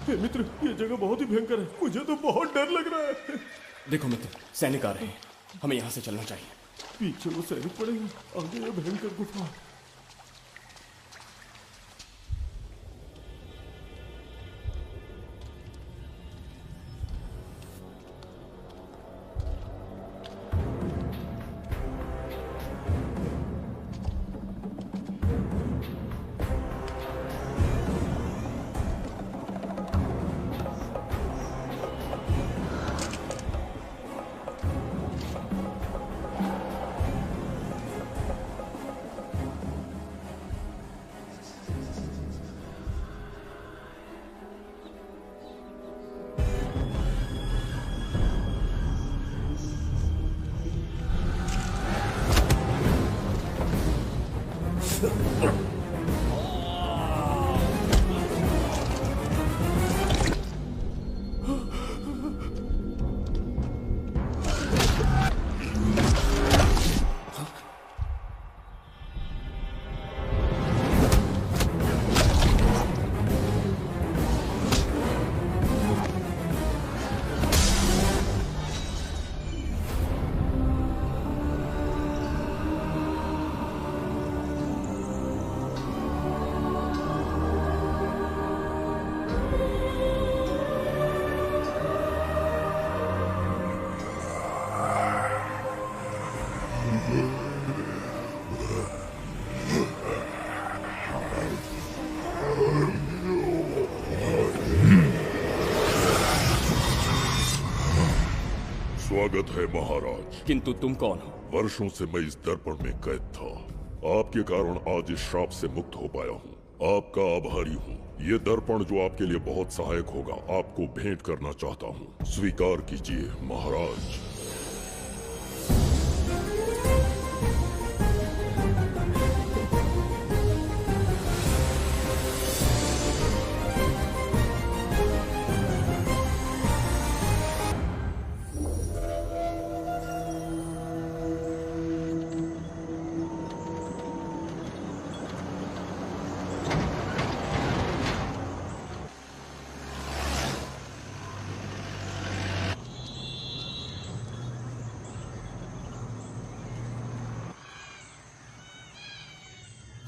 मित्र। मित्र, ये जगह बहुत ही भयंकर है। मुझे तो बहुत डर लग रहा है। देखो मित्र, सैनिक आ रहे हैं, हमें यहाँ से चलना चाहिए। पीछे वो सैनिक पड़ेंगे, आगे ये भयंकर गुफा। स्वागत है महाराज। किंतु तुम कौन हो? वर्षों से मैं इस दर्पण में कैद था। आपके कारण आज इस श्राप से मुक्त हो पाया हूँ। आपका आभारी हूँ। ये दर्पण जो आपके लिए बहुत सहायक होगा, आपको भेंट करना चाहता हूँ। स्वीकार कीजिए महाराज।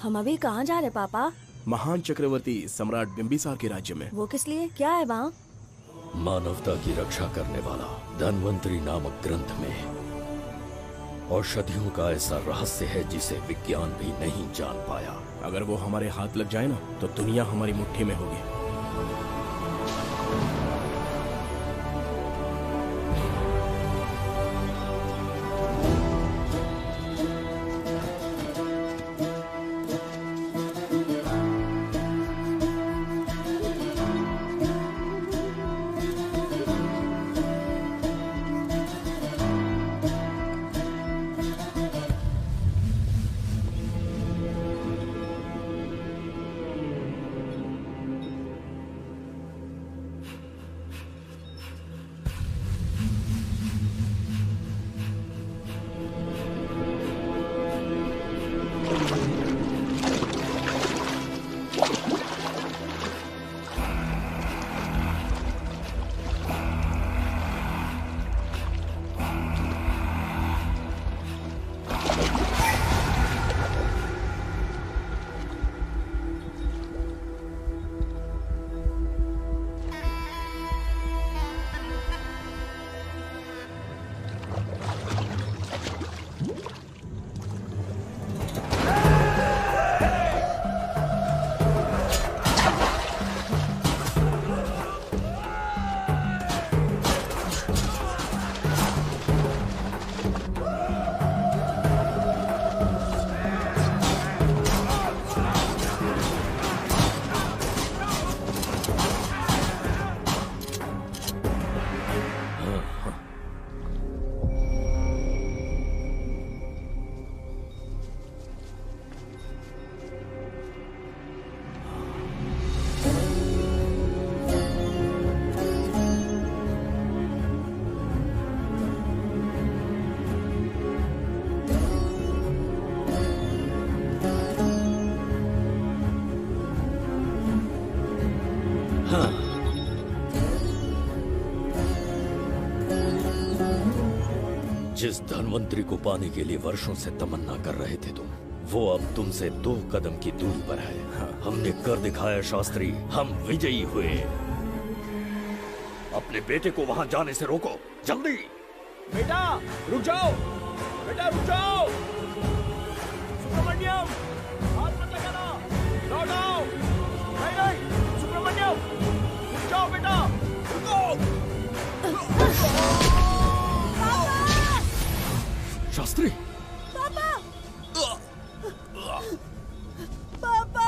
हम अभी कहाँ जा रहे पापा? महान चक्रवर्ती सम्राट बिंबिसार के राज्य में। वो किस लिए? क्या है वहाँ? मानवता की रक्षा करने वाला धन्वंतरी नामक ग्रंथ में औषधियों का ऐसा रहस्य है जिसे विज्ञान भी नहीं जान पाया। अगर वो हमारे हाथ लग जाए ना, तो दुनिया हमारी मुट्ठी में होगी। जिस धनवंतरी को पाने के लिए वर्षों से तमन्ना कर रहे थे तुम, वो अब तुमसे 2 कदम की दूरी पर है। हमने कर दिखाया शास्त्री, हम विजयी हुए। अपने बेटे को वहां जाने से रोको, जल्दी। बेटा रुक जाओ, बेटा रुक जाओ। सुब्रमण्यम, हाथ मत लगाना, लौट आओ। नहीं नहीं सुब्रमण्यम, रुक जाओ बेटा, रुको। शास्त्री, पापा पापा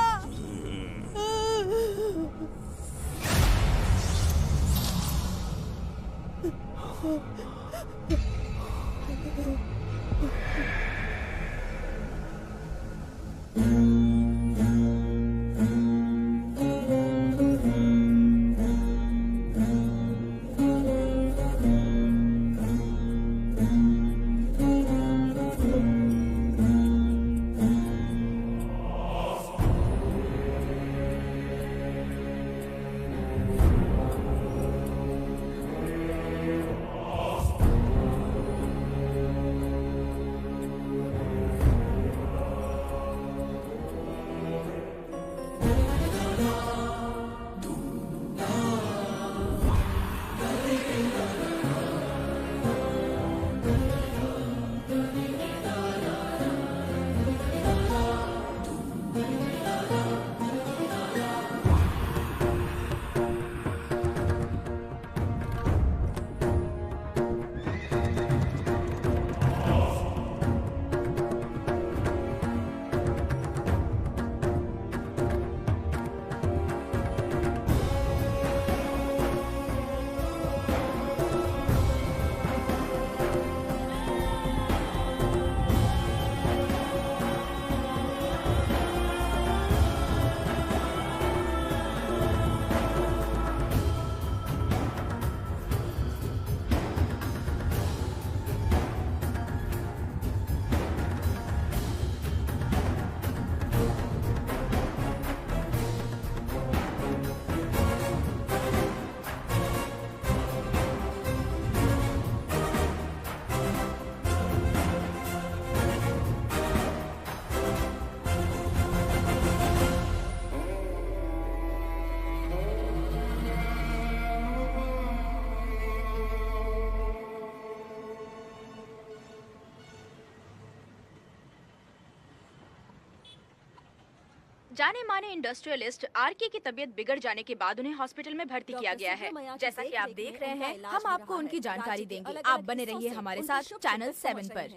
जाने माने इंडस्ट्रियलिस्ट आरके की तबीयत बिगड़ जाने के बाद उन्हें हॉस्पिटल में भर्ती किया गया है। जैसा कि आप देख रहे हैं, हम आपको उनकी जानकारी देंगे। आप बने रहिए हमारे साथ चैनल 7 पर।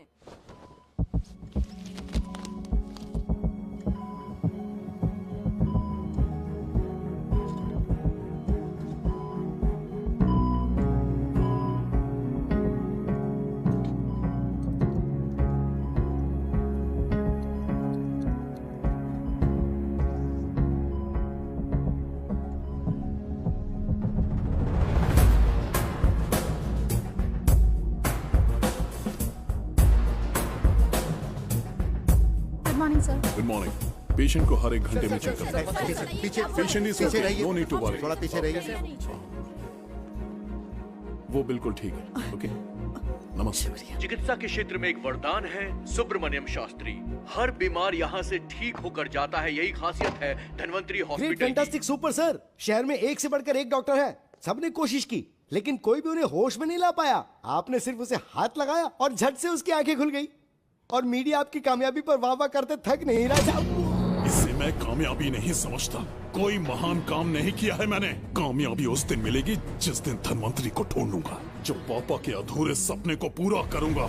Good morning. पेशेंट को हर 1 घंटे में चेक करना है। पीछे पेशेंट इज पीछे ओके, रहिए, नो नीड टू वरी। थोड़ा पीछे रहिए। वो बिल्कुल ठीक है। ओके, नमस्ते। चिकित्सा के क्षेत्र में एक वरदान है सुब्रमण्यम शास्त्री। हर बीमार यहाँ से ठीक होकर जाता है, यही खासियत है धनवंतरी ग्रेट, हॉस्पिटल की। Fantastic, super sir. शहर में एक से बढ़कर एक डॉक्टर है। सबने कोशिश की लेकिन कोई भी उन्हें होश में नहीं ला पाया। आपने सिर्फ उसे हाथ लगाया और झट से उसकी आंखें खुल गई। और मीडिया आपकी कामयाबी पर वाह वाह करते थक नहीं रहा। इसे मैं कामयाबी नहीं समझता। कोई महान काम नहीं किया है मैंने। कामयाबी उस दिन मिलेगी जिस दिन धनवंतरी को ढूंढूंगा, जो पापा के अधूरे सपने को पूरा करूंगा।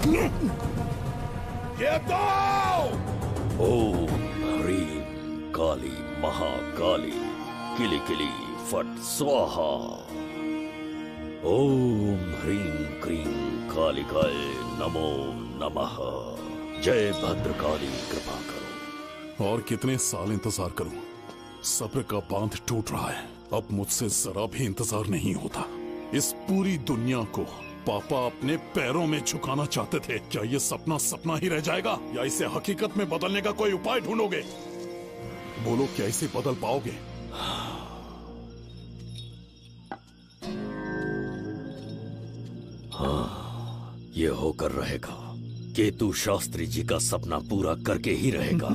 ये दो! ओम ह्रीं काली महाकाली किली किली फट स्वाहा। ओम ह्रीं क्रीं कालिकाय नमो नमः। जय भद्रकाली, कृपा करो। और कितने साल इंतजार करूं? सब्र का बांध टूट रहा है। अब मुझसे जरा भी इंतजार नहीं होता। इस पूरी दुनिया को पापा अपने पैरों में झुकाना चाहते थे। क्या ये सपना सपना ही रह जाएगा या इसे हकीकत में बदलने का कोई उपाय ढूंढोगे? बोलो, क्या इसे बदल पाओगे? ये होकर रहेगा। केतु शास्त्री जी का सपना पूरा करके ही रहेगा।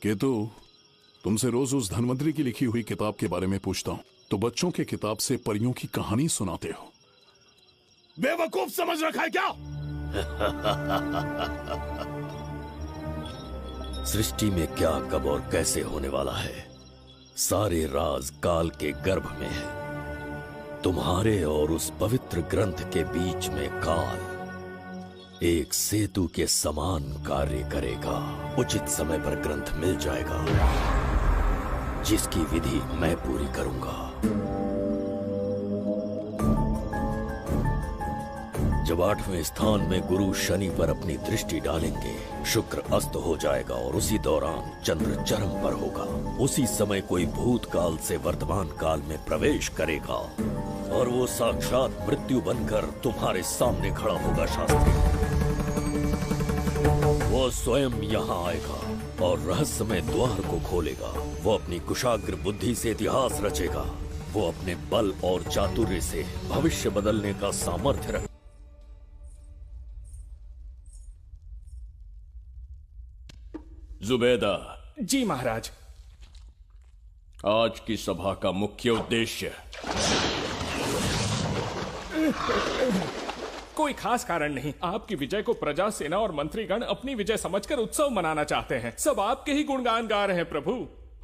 केतु, तुमसे रोज उस धनवंतरी की लिखी हुई किताब के बारे में पूछता हूँ तो बच्चों के किताब से परियों की कहानी सुनाते हो। बेवकूफ समझ रखा है क्या? सृष्टि में क्या, कब और कैसे होने वाला है, सारे राज काल के गर्भ में है। तुम्हारे और उस पवित्र ग्रंथ के बीच में काल एक सेतु के समान कार्य करेगा। उचित समय पर ग्रंथ मिल जाएगा, जिसकी विधि मैं पूरी करूंगा। जब 8वें स्थान में गुरु शनि पर अपनी दृष्टि डालेंगे, शुक्र अस्त हो जाएगा और उसी दौरान चंद्र चरम पर होगा। उसी समय कोई भूतकाल से वर्तमान काल में प्रवेश करेगा और वो साक्षात मृत्यु बनकर तुम्हारे सामने खड़ा होगा। शास्त्री, वो स्वयं यहाँ आएगा और रहस्यमय द्वार को खोलेगा। वो अपनी कुशाग्र बुद्धि से इतिहास रचेगा। वो अपने बल और चातुर्य से भविष्य बदलने का सामर्थ्य रख। जुबेदा। जी महाराज। आज की सभा का मुख्य उद्देश्य कोई खास कारण नहीं। आपकी विजय को प्रजा, सेना और मंत्रीगण अपनी विजय समझकर उत्सव मनाना चाहते हैं। सब आपके ही गुणगान गा रहे हैं प्रभु।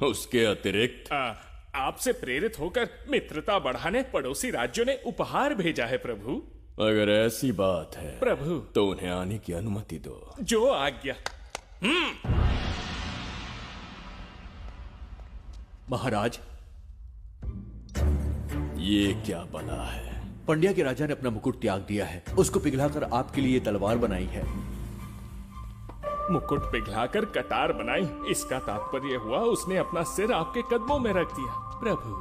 उसके अतिरिक्त आपसे प्रेरित होकर मित्रता बढ़ाने पड़ोसी राज्यों ने उपहार भेजा है प्रभु। अगर ऐसी बात है प्रभु तो उन्हें आने की अनुमति दो। जो आज्ञा। महाराज, ये क्या बला है? पंड्या के राजा ने अपना मुकुट त्याग दिया है। उसको पिघलाकर आपके लिए तलवार बनाई है। मुकुट पिघलाकर कटार बनाई, इसका तात्पर्य हुआ उसने अपना सिर आपके कदमों में रख दिया प्रभु।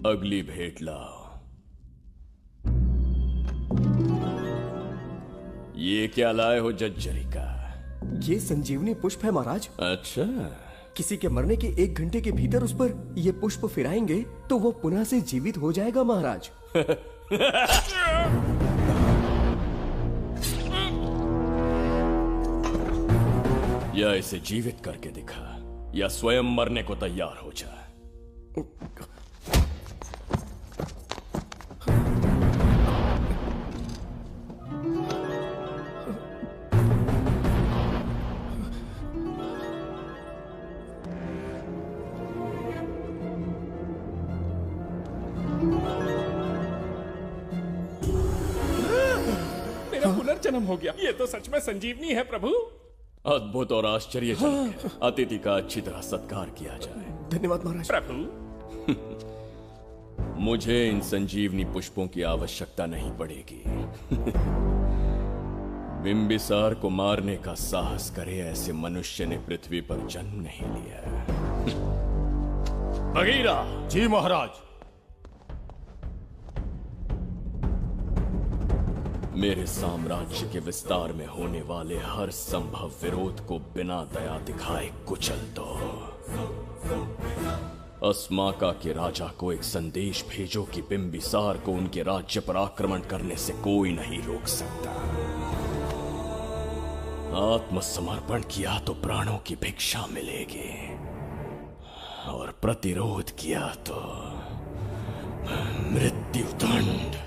अगली भेंट लाओ। ये क्या लाए हो जज्जरी का? ये संजीवनी पुष्प है महाराज। अच्छा, किसी के मरने के 1 घंटे के भीतर उस पर ये पुष्प फिराएंगे तो वो पुनः से जीवित हो जाएगा महाराज। या इसे जीवित करके दिखा या स्वयं मरने को तैयार हो जा। पुनर्जन्म हो गया। ये तो सच में संजीवनी है प्रभु। अद्भुत और आश्चर्यजनक है। अतिथि का अच्छी तरह सत्कार किया जाए। धन्यवाद महाराज। प्रभु, मुझे इन संजीवनी पुष्पों की आवश्यकता नहीं पड़ेगी। बिंबिसार को मारने का साहस करे ऐसे मनुष्य ने पृथ्वी पर जन्म नहीं लिया। बगीरा। जी महाराज। मेरे साम्राज्य के विस्तार में होने वाले हर संभव विरोध को बिना दया दिखाए कुचल दो। अस्माका के राजा को एक संदेश भेजो कि बिंबिसार को उनके राज्य पर आक्रमण करने से कोई नहीं रोक सकता। आत्मसमर्पण किया तो प्राणों की भिक्षा मिलेगी और प्रतिरोध किया तो मृत्युदंड।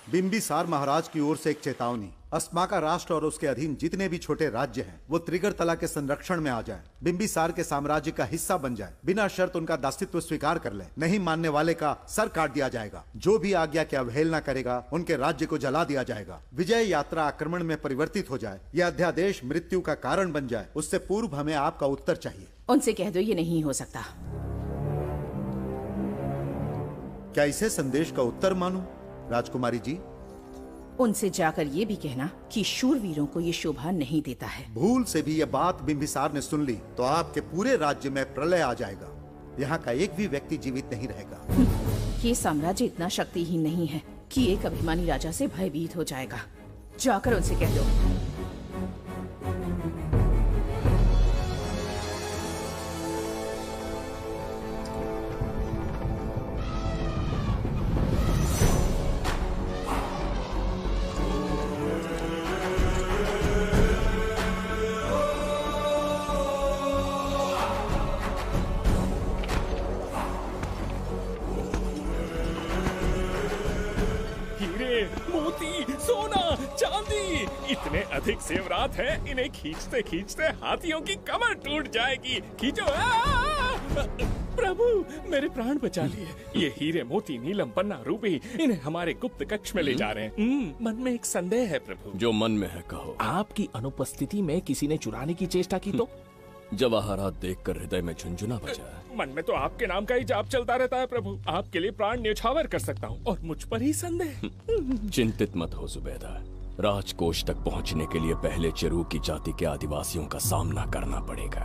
बिंबिसार महाराज की ओर से एक चेतावनी। अस्माका राष्ट्र और उसके अधीन जितने भी छोटे राज्य हैं, वो त्रिगर्तला के संरक्षण में आ जाएं, बिंबिसार के साम्राज्य का हिस्सा बन जाए, बिना शर्त उनका दासत्व स्वीकार कर ले। नहीं मानने वाले का सर काट दिया जाएगा। जो भी आज्ञा की अवहेलना करेगा उनके राज्य को जला दिया जाएगा। विजय यात्रा आक्रमण में परिवर्तित हो जाए, यह अध्यादेश मृत्यु का कारण बन जाए, उससे पूर्व हमें आपका उत्तर चाहिए। उनसे कह दो ये नहीं हो सकता। क्या इसे संदेश का उत्तर मानूं? राजकुमारी जी, उनसे जाकर ये भी कहना कि शूरवीरों को ये शोभा नहीं देता है। भूल से भी ये बात बिंबिसार ने सुन ली तो आपके पूरे राज्य में प्रलय आ जाएगा। यहाँ का एक भी व्यक्ति जीवित नहीं रहेगा। ये साम्राज्य इतना शक्तिहीन नहीं है कि एक अभिमानी राजा से भयभीत हो जाएगा। जाकर उनसे कह दो। इतने अधिक जेवरात हैं, इन्हें खींचते खींचते हाथियों की कमर टूट जाएगी। खींचो। प्रभु, मेरे प्राण बचा लिए। ये हीरे, मोती, नीलम, पन्ना, रूबी, इन्हें हमारे गुप्त कक्ष में ले जा रहे हैं। मन में एक संदेह है प्रभु। जो मन में है कहो। आपकी अनुपस्थिति में किसी ने चुराने की चेष्टा की तो? जवाहरात देखकर हृदय में झुंझुना बजा। मन में तो आपके नाम का ही जाप चलता रहता है प्रभु। आपके लिए प्राण न्यौछावर कर सकता हूँ और मुझ पर ही संदेह। चिंतित मत हो जुबैदा। राजकोष तक पहुंचने के लिए पहले चिरूकी जाति के आदिवासियों का सामना करना पड़ेगा।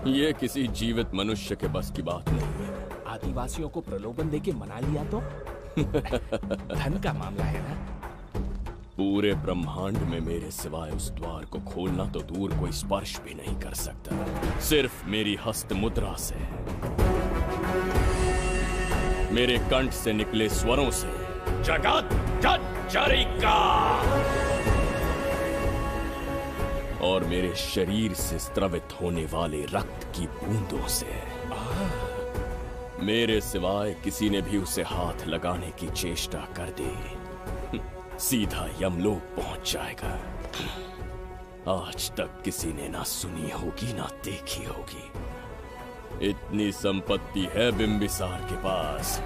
ये किसी जीवित मनुष्य के बस की बात नहीं है। आदिवासियों को प्रलोभन देके मना लिया तो? धन का मामला है ना। पूरे ब्रह्मांड में मेरे सिवाय उस द्वार को खोलना तो दूर कोई स्पर्श भी नहीं कर सकता। सिर्फ मेरी हस्त मुद्रा से, मेरे कंठ से निकले स्वरों से जगत जचरिका और मेरे शरीर से स्त्रवित होने वाले रक्त की बूंदों से। मेरे सिवाय किसी ने भी उसे हाथ लगाने की चेष्टा कर दी, सीधा यमलोक पहुंच जाएगा। आज तक किसी ने ना सुनी होगी ना देखी होगी। इतनी संपत्ति है बिंबिसार के पास।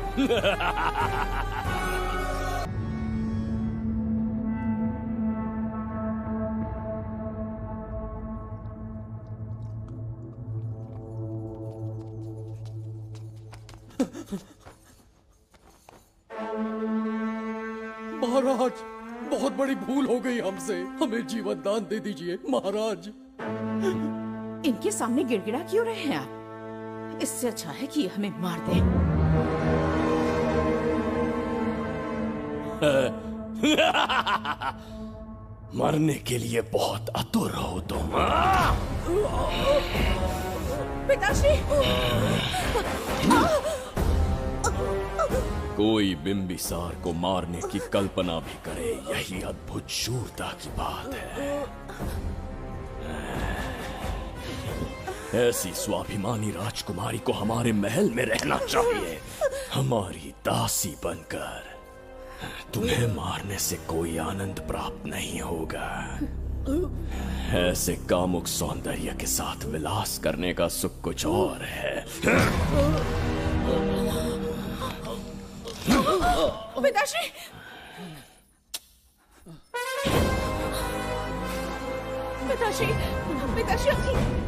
महाराज, बहुत बड़ी भूल हो गई हमसे। हमें जीवन दान दे दीजिए महाराज। इनके सामने गिड़गिड़ा क्यों रहे हैं आप? इससे अच्छा है कि हमें मार दें। मरने के लिए बहुत आतुर हो तुम। पिताश्री! कोई बिंबिसार को मारने की कल्पना भी करे, यही अद्भुत शूरता की बात है। ऐसी स्वाभिमानी राजकुमारी को हमारे महल में रहना चाहिए, हमारी दासी बनकर। तुम्हें मारने से कोई आनंद प्राप्त नहीं होगा। ऐसे कामुक सौंदर्य के साथ विलास करने का सुख कुछ और है। पिताश्री! पिताश्री! पिताश्री!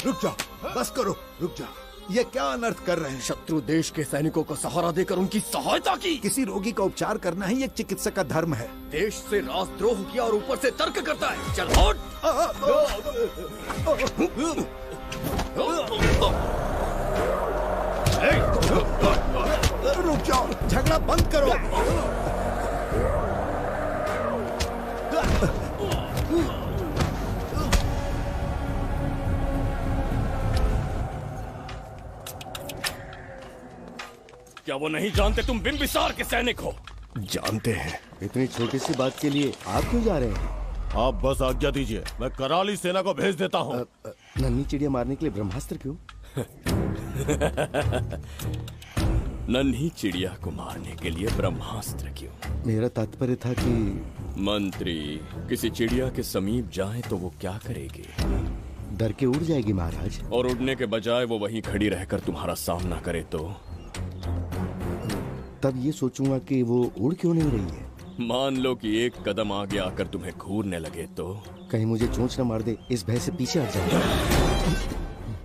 रुक जाओ, बस करो, रुक जाओ। ये क्या अनर्थ कर रहे हैं? शत्रु देश के सैनिकों को सहारा देकर उनकी सहायता की। किसी रोगी का उपचार करना ही एक चिकित्सक का धर्म है। देश से राजद्रोह किया और ऊपर से तर्क करता है। चल हट। रुक जाओ, झगड़ा बंद करो। क्या वो नहीं जानते तुम बिंबिसार के सैनिक हो? जानते हैं। इतनी छोटी सी बात के लिए आप क्यों जा रहे हैं? आप बस आज्ञा दीजिए, मैं कराली सेना को भेज देता हूँ। नन्ही चिड़िया मारने के लिए ब्रह्मास्त्र क्यों? नन्ही चिड़िया को मारने के लिए ब्रह्मास्त्र क्यों? मेरा तात्पर्य था कि मंत्री किसी चिड़िया के समीप जाए तो वो क्या करेगी? डर के उड़ जाएगी महाराज। और उड़ने के बजाय वो वहीं खड़ी रहकर तुम्हारा सामना करे तो? तब ये सोचूंगा कि वो उड़ क्यों नहीं रही है। मान लो कि एक कदम आगे आकर तुम्हें घूरने लगे तो? कहीं मुझे चोंच न मार दे, इस भय से पीछे हट जाऊंगा।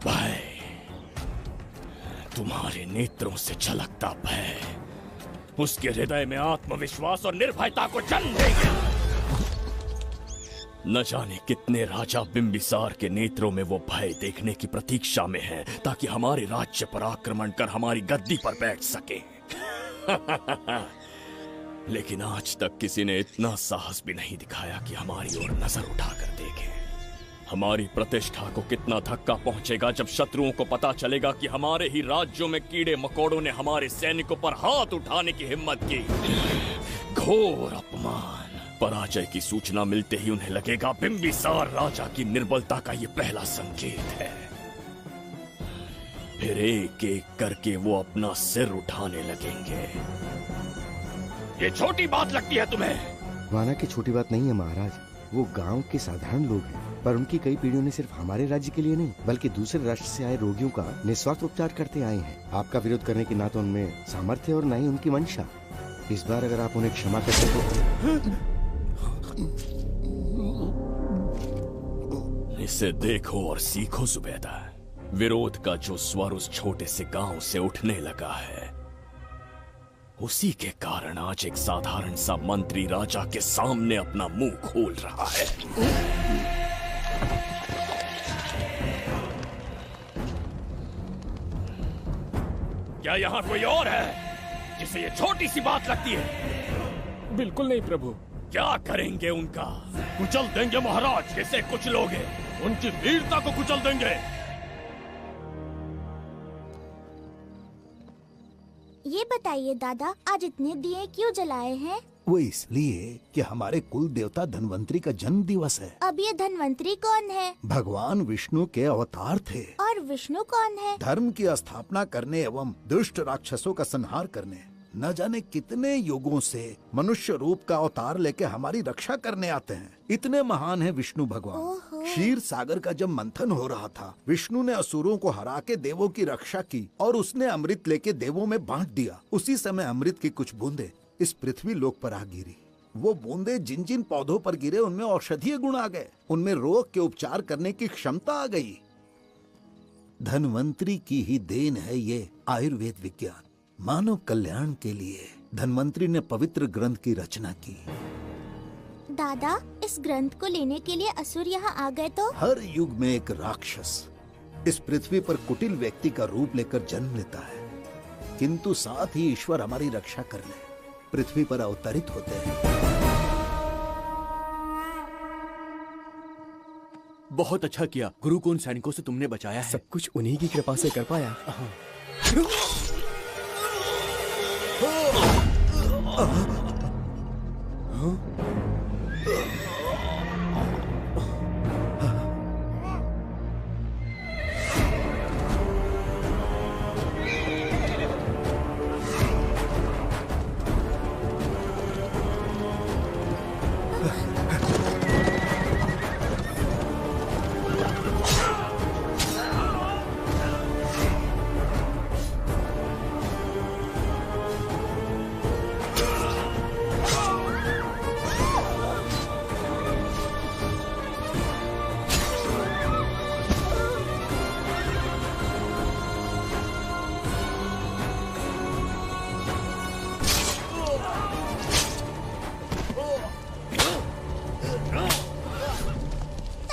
भय, तुम्हारे नेत्रों से झलकता भय उसके हृदय में आत्मविश्वास और निर्भयता को जन्म देगा। न जाने कितने राजा बिंबिसार के नेत्रों में वो भय देखने की प्रतीक्षा में हैं, ताकि हमारे राज्य पर आक्रमण कर हमारी गद्दी पर बैठ सके। लेकिन आज तक किसी ने इतना साहस भी नहीं दिखाया कि हमारी ओर नजर उठाकर देखे। हमारी प्रतिष्ठा को कितना धक्का पहुंचेगा जब शत्रुओं को पता चलेगा कि हमारे ही राज्यों में कीड़े मकोड़ों ने हमारे सैनिकों पर हाथ उठाने की हिम्मत की। घोर अपमान। पराजय की सूचना मिलते ही उन्हें लगेगा बिंबिसार राजा की निर्बलता का ये पहला संकेत है। फिर एक एक करके वो अपना सिर उठाने लगेंगे। ये छोटी बात लगती है तुम्हें? माना कि छोटी बात नहीं है महाराज। वो गांव के साधारण लोग हैं, पर उनकी कई पीढ़ियों ने सिर्फ हमारे राज्य के लिए नहीं बल्कि दूसरे राष्ट्र से आए रोगियों का निस्वार्थ उपचार करते आए हैं। आपका विरोध करने की ना तो उनमें सामर्थ्य और ना ही उनकी मंशा। इस बार अगर आप उन्हें क्षमा करते तो। इसे देखो और सीखो जुबैदा। विरोध का जो स्वर उस छोटे से गांव से उठने लगा है, उसी के कारण आज एक साधारण सा मंत्री राजा के सामने अपना मुंह खोल रहा है। क्या यहाँ कोई और है जिसे ये छोटी सी बात लगती है? बिल्कुल नहीं प्रभु। क्या करेंगे उनका? कुचल देंगे महाराज। जैसे कुछ लोग हैं, उनकी वीरता को कुचल देंगे। ये बताइए दादा, आज इतने दिए क्यों जलाए हैं? वो इसलिए कि हमारे कुल देवता धन्वंतरी का जन्म दिवस है। अब ये धन्वंतरी कौन है? भगवान विष्णु के अवतार थे। और विष्णु कौन है? धर्म की स्थापना करने एवं दुष्ट राक्षसों का संहार करने न जाने कितने युगों से मनुष्य रूप का अवतार लेके हमारी रक्षा करने आते हैं। इतने महान है विष्णु भगवान। क्षीर सागर का जब मंथन हो रहा था, विष्णु ने असुरों को हरा के देवों की रक्षा की और उसने अमृत लेके देवों में बांट दिया। उसी समय अमृत की कुछ बूंदे इस पृथ्वी लोक पर आ गिरी। वो बूंदे जिन जिन पौधों पर गिरे उनमें औषधीय गुण आ गए, उनमें रोग के उपचार करने की क्षमता आ गई। धन्वंतरी की ही देन है ये आयुर्वेद विज्ञान। मानव कल्याण के लिए धन्वंतरी ने पवित्र ग्रंथ की रचना की। दादा, इस ग्रंथ को लेने के लिए असुर यहाँ आ गए तो? हर युग में एक राक्षस इस पृथ्वी पर कुटिल व्यक्ति का रूप लेकर जन्म लेता है, किंतु साथ ही ईश्वर हमारी रक्षा करने पृथ्वी पर अवतरित होते हैं। बहुत अच्छा किया गुरु को उन सैनिकों से तुमने बचाया है। सब कुछ उन्हीं की कृपा से कर पाया।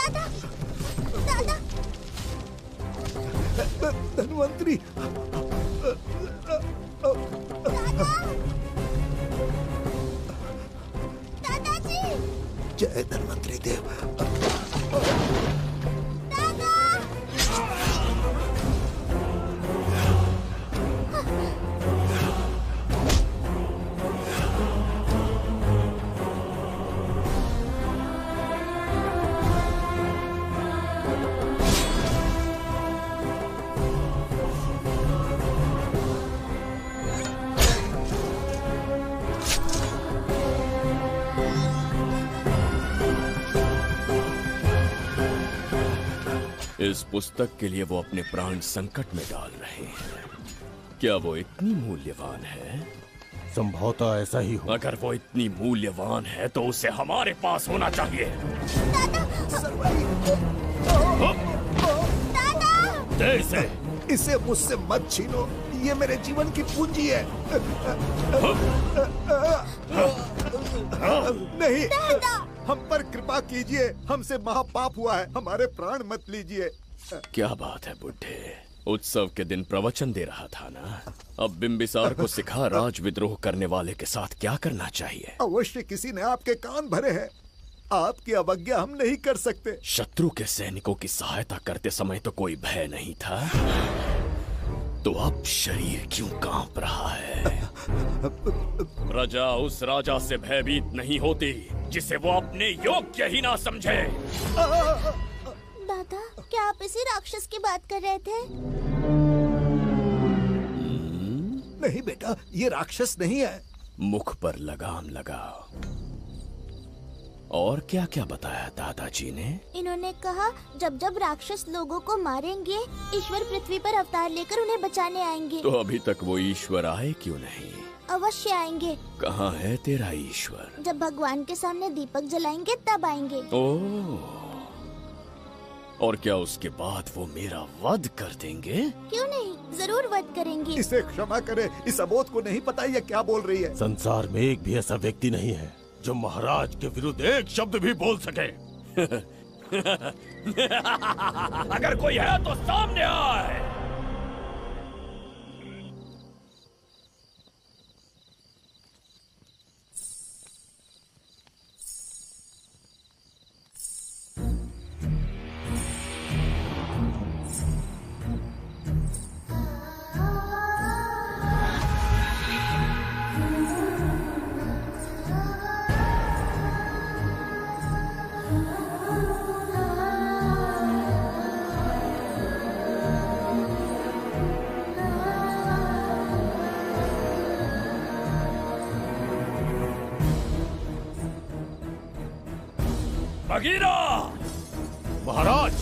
दादा, दादा। धन्वंतरी। दादाजी। जय धन्वंतरी देव। इस पुस्तक के लिए वो अपने प्राण संकट में डाल रहे हैं। क्या वो इतनी मूल्यवान है? संभवतः ऐसा ही हो। अगर वो इतनी मूल्यवान है तो उसे हमारे पास होना चाहिए। इसे इसे मुझसे मत छीनो, ये मेरे जीवन की पूंजी है। नहीं, हम पर कृपा कीजिए, हमसे महापाप हुआ है, हमारे प्राण मत लीजिए। क्या बात है बुड्ढे, उत्सव के दिन प्रवचन दे रहा था ना। अब बिंबिसार को सिखा राज विद्रोह करने वाले के साथ क्या करना चाहिए। अवश्य किसी ने आपके कान भरे हैं, आपकी अवज्ञा हम नहीं कर सकते। शत्रु के सैनिकों की सहायता करते समय तो कोई भय नहीं था, तो अब शरीर क्यों कांप रहा है? प्रजा उस राजा से भयभीत नहीं होती जिसे वो अपने योग्य ही ना समझे। दादा, क्या आप इसी राक्षस की बात कर रहे थे? नहीं बेटा, ये राक्षस नहीं है। मुख पर लगाम लगाओ। और क्या क्या बताया दादाजी ने? इन्होंने कहा जब जब राक्षस लोगों को मारेंगे, ईश्वर पृथ्वी पर अवतार लेकर उन्हें बचाने आएंगे। तो अभी तक वो ईश्वर आए क्यों नहीं? अवश्य आएंगे। कहाँ है तेरा ईश्वर? जब भगवान के सामने दीपक जलाएंगे तब आएंगे। ओह, और क्या उसके बाद वो मेरा वध कर देंगे? क्यों नहीं, जरूर वध करेंगे। इसे क्षमा करे, इस अबोध को नहीं पता ये क्या बोल रही है। संसार में एक भी ऐसा व्यक्ति नहीं है जो महाराज के विरुद्ध एक शब्द भी बोल सके। अगर कोई है तो सामने आए। बगीरा! महाराज!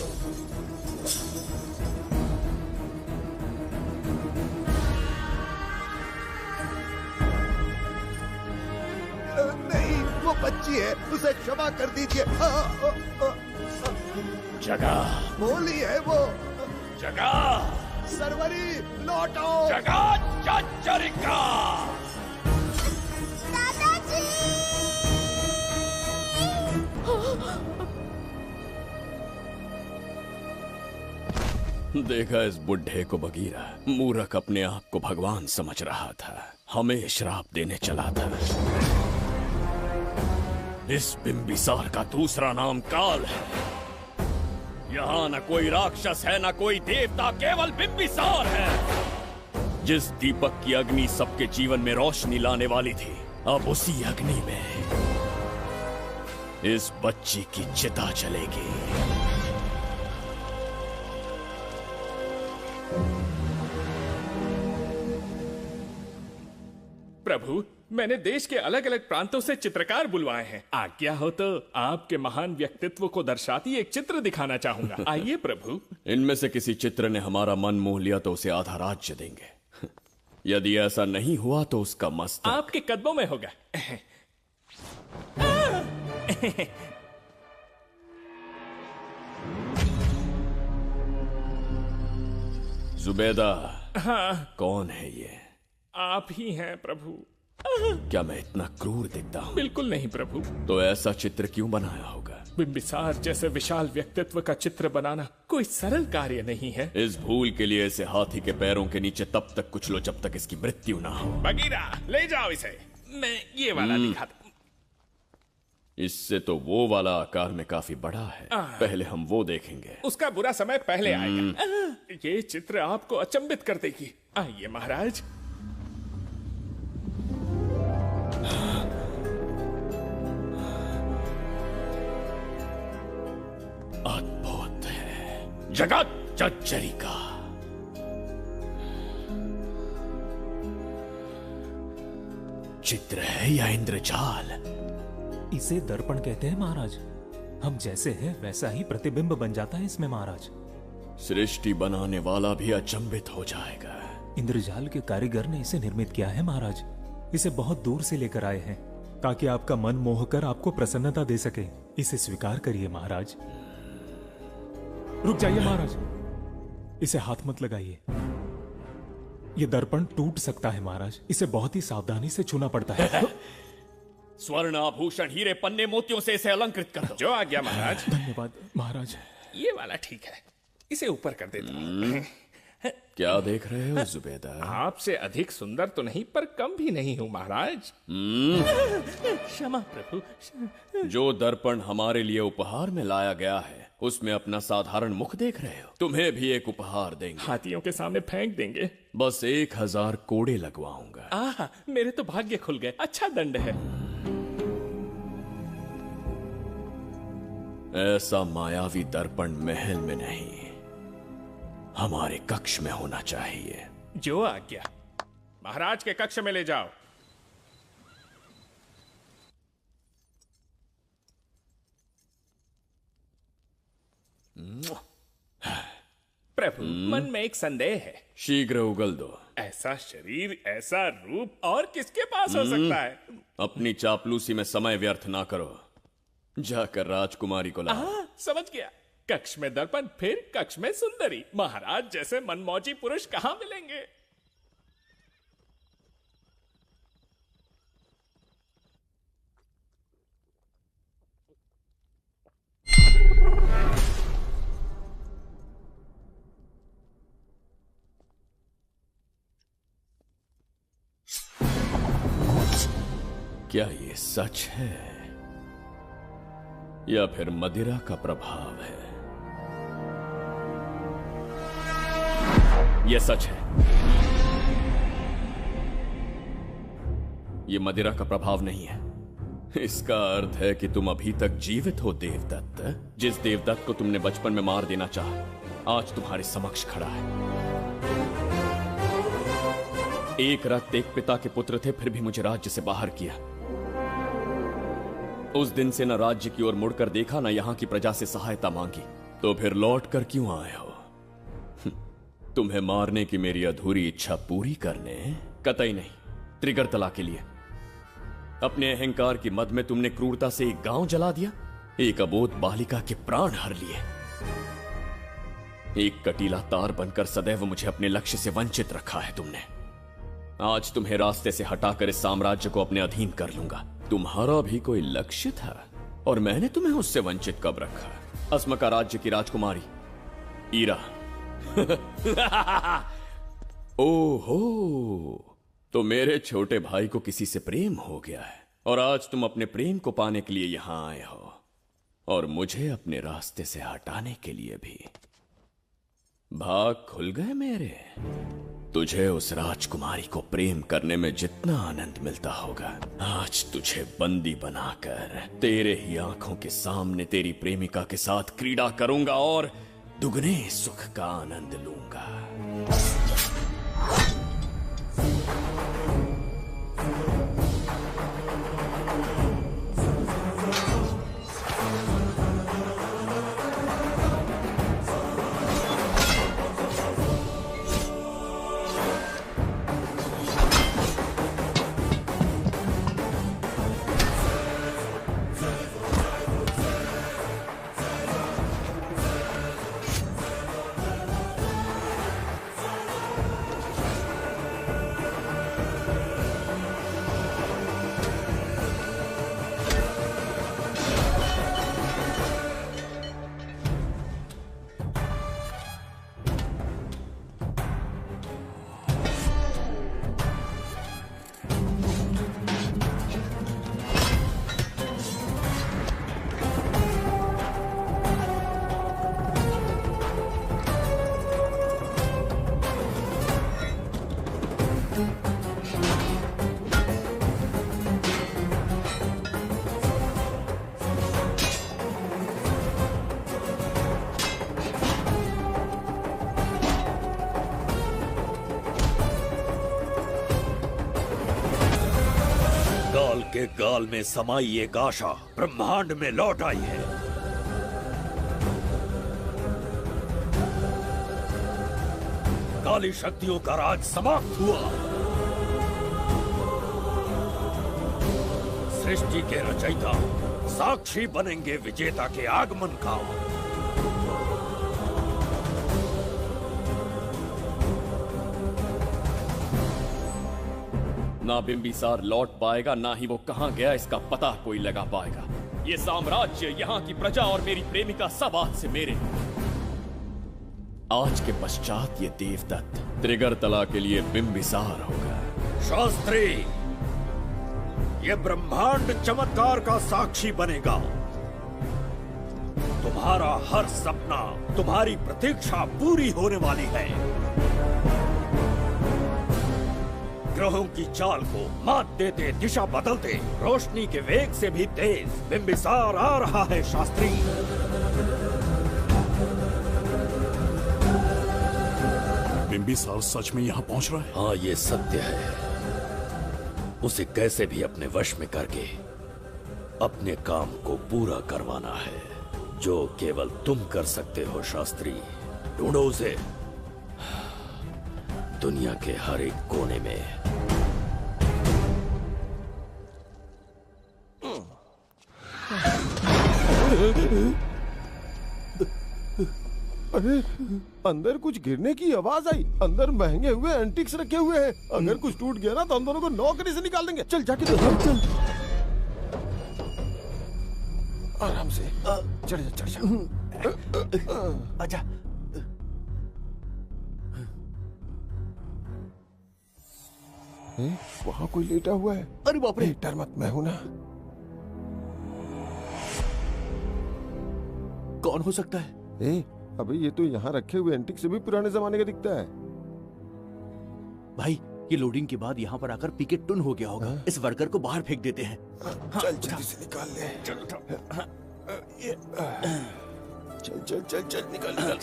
नहीं, वो बच्ची है, उसे क्षमा कर दीजिए। जगह बोली है वो। जगह सरवरी लौटो। जगह चरिका। देखा इस बुढ़े को बगीरा, मूर्ख अपने आप को भगवान समझ रहा था, हमें श्राप देने चला था। इस बिंबिसार का दूसरा नाम काल है। यहाँ न कोई राक्षस है न कोई देवता, केवल बिंबिसार है। जिस दीपक की अग्नि सबके जीवन में रोशनी लाने वाली थी, अब उसी अग्नि में इस बच्ची की चिता जलेगी। प्रभु, मैंने देश के अलग अलग प्रांतों से चित्रकार बुलवाए हैं। आज्ञा हो तो आपके महान व्यक्तित्व को दर्शाती एक चित्र दिखाना चाहूंगा। आइए प्रभु। इनमें से किसी चित्र ने हमारा मन मोह लिया तो उसे आधा राज्य देंगे। यदि ऐसा नहीं हुआ तो उसका मस्तक आपके कदमों में होगा। जुबेदा। हाँ। कौन है ये? आप ही हैं प्रभु। क्या मैं इतना क्रूर दिखता हूँ? बिल्कुल नहीं प्रभु। तो ऐसा चित्र क्यों बनाया होगा? बिंबिसार जैसे विशाल व्यक्तित्व का चित्र बनाना कोई सरल कार्य नहीं है। इस भूल के लिए इसे हाथी के पैरों के नीचे तब तक कुचलो जब तक इसकी मृत्यु ना हो। बगीरा ले जाओ इसे। मैं ये वाला दिखाता। इससे तो वो वाला आकार में काफी बड़ा है। पहले हम वो देखेंगे। उसका बुरा समय पहले आएगा। ये चित्र आपको अचंभित कर देगी। आइए महाराज। अद्भुत है। जगत जज्जरी का चित्र है या इंद्रजाल? इसे दर्पण कहते हैं महाराज। हम जैसे हैं वैसा ही प्रतिबिंब बन जाता है इसमें महाराज। सृष्टि बनाने वाला भी अचंभित हो जाएगा। इंद्रजाल के कारीगर ने इसे निर्मित किया है महाराज। इसे बहुत दूर से लेकर आए हैं ताकि आपका मन मोहकर आपको प्रसन्नता दे सके। इसे स्वीकार करिए महाराज। रुक जाइए महाराज, इसे हाथ मत लगाइए। ये दर्पण टूट सकता है महाराज। इसे बहुत ही सावधानी से छूना पड़ता है। स्वर्ण आभूषण हीरे पन्ने मोतियों से इसे अलंकृत कर दो। जो आ गया महाराज। धन्यवाद महाराज। ये वाला ठीक है, इसे ऊपर कर देता हूं। क्या देख रहे हो जुबेदा? आपसे अधिक सुंदर तो नहीं पर कम भी नहीं हूं महाराज। क्षमा प्रभु। जो दर्पण हमारे लिए उपहार में लाया गया है उसमें अपना साधारण मुख देख रहे हो। तुम्हें भी एक उपहार देंगे। हाथियों के सामने फेंक देंगे। बस 1000 कोड़े लगवाऊंगा। मेरे तो भाग्य खुल गए। अच्छा दंड है। ऐसा मायावी दर्पण महल में नहीं, हमारे कक्ष में होना चाहिए। जो आज्ञा। महाराज के कक्ष में ले जाओ। प्रभु, मन में एक संदेह है। शीघ्र उगल दो। ऐसा शरीर, ऐसा रूप और किसके पास हो सकता है? अपनी चापलूसी में समय व्यर्थ ना करो। जाकर राजकुमारी को लाओ। समझ गया। कक्ष में दर्पण, फिर कक्ष में सुंदरी। महाराज जैसे मनमौजी पुरुष कहां मिलेंगे? क्या ये सच है या फिर मदिरा का प्रभाव है? यह सच है। यह मदिरा का प्रभाव नहीं है। इसका अर्थ है कि तुम अभी तक जीवित हो देवदत्त। जिस देवदत्त को तुमने बचपन में मार देना चाहा आज तुम्हारे समक्ष खड़ा है। एक रक्त एक पिता के पुत्र थे, फिर भी मुझे राज्य से बाहर किया। उस दिन से न राज्य की ओर मुड़कर देखा, न यहां की प्रजा से सहायता मांगी। तो फिर लौट कर क्यों आए हो? तुम्हें मारने की मेरी अधूरी इच्छा पूरी करने? कतई नहीं, त्रिगर्तला के लिए। अपने अहंकार की मद में तुमने क्रूरता से एक गांव जला दिया, एक अबोध बालिका के प्राण हर लिए। एक कटीला तार बनकर सदैव मुझे अपने लक्ष्य से वंचित रखा है तुमने। आज तुम्हें रास्ते से हटाकर इस साम्राज्य को अपने अधीन कर लूंगा। तुम्हारा भी कोई लक्ष्य था और मैंने तुम्हें उससे वंचित कब रखा? अस्मका राज्य की राजकुमारी ईरा। ओहो, तो मेरे छोटे भाई को किसी से प्रेम हो गया है और आज तुम अपने प्रेम को पाने के लिए यहां आए हो और मुझे अपने रास्ते से हटाने के लिए भी। भाग खुल गए मेरे। तुझे उस राजकुमारी को प्रेम करने में जितना आनंद मिलता होगा, आज तुझे बंदी बनाकर तेरे ही आंखों के सामने तेरी प्रेमिका के साथ क्रीड़ा करूंगा और दुगने सुख का आनंद लूंगा। के गाल में समाई एक आशा ब्रह्मांड में लौट आई है। काली शक्तियों का राज समाप्त हुआ। सृष्टि के रचयिता साक्षी बनेंगे विजेता के आगमन का। ना बिंबिसार लौट पाएगा, ना ही वो कहां गया इसका पता कोई लगा पाएगा। ये साम्राज्य, यहाँ की प्रजा और मेरी प्रेमिका सब आज से मेरे। आज के पश्चात ये देवदत्त त्रिगर्तला के लिए बिंबिसार होगा। शास्त्री, ये ब्रह्मांड चमत्कार का साक्षी बनेगा। तुम्हारा हर सपना, तुम्हारी प्रतीक्षा पूरी होने वाली है। ग्रहों की चाल को मात देते, दिशा बदलते, रोशनी के वेग से भी तेज बिंबिसार आ रहा है शास्त्री। बिंबिसार सच में यहाँ पहुँच रहा है? हाँ, ये सत्य है। उसे कैसे भी अपने वश में करके अपने काम को पूरा करवाना है, जो केवल तुम कर सकते हो शास्त्री। ढूंढो उसे दुनिया के हर एक कोने में। अरे, अंदर कुछ गिरने की आवाज आई। अंदर महंगे हुए एंटिक्स रखे हुए हैं। अगर कुछ टूट गया ना तो हम दोनों को नौकरी से निकाल देंगे। चल जाके देख। चल आराम से चढ़ जा, चढ़ जा। आजा। वहाँ कोई लेटा हुआ है। अरे बाप रे! डर मत, मैं हूं ना। कौन हो सकता है? अबे ये तो यहाँ रखे हुए एंटिक से भी पुराने जमाने का दिखता है। भाई, ये लोडिंग के बाद यहाँ पर आकर पिकेट टुन हो गया होगा। इस वर्कर को बाहर फेंक देते हैं। चल जल्दी से निकाल ले। चल चल चल चल निकाल निकाल।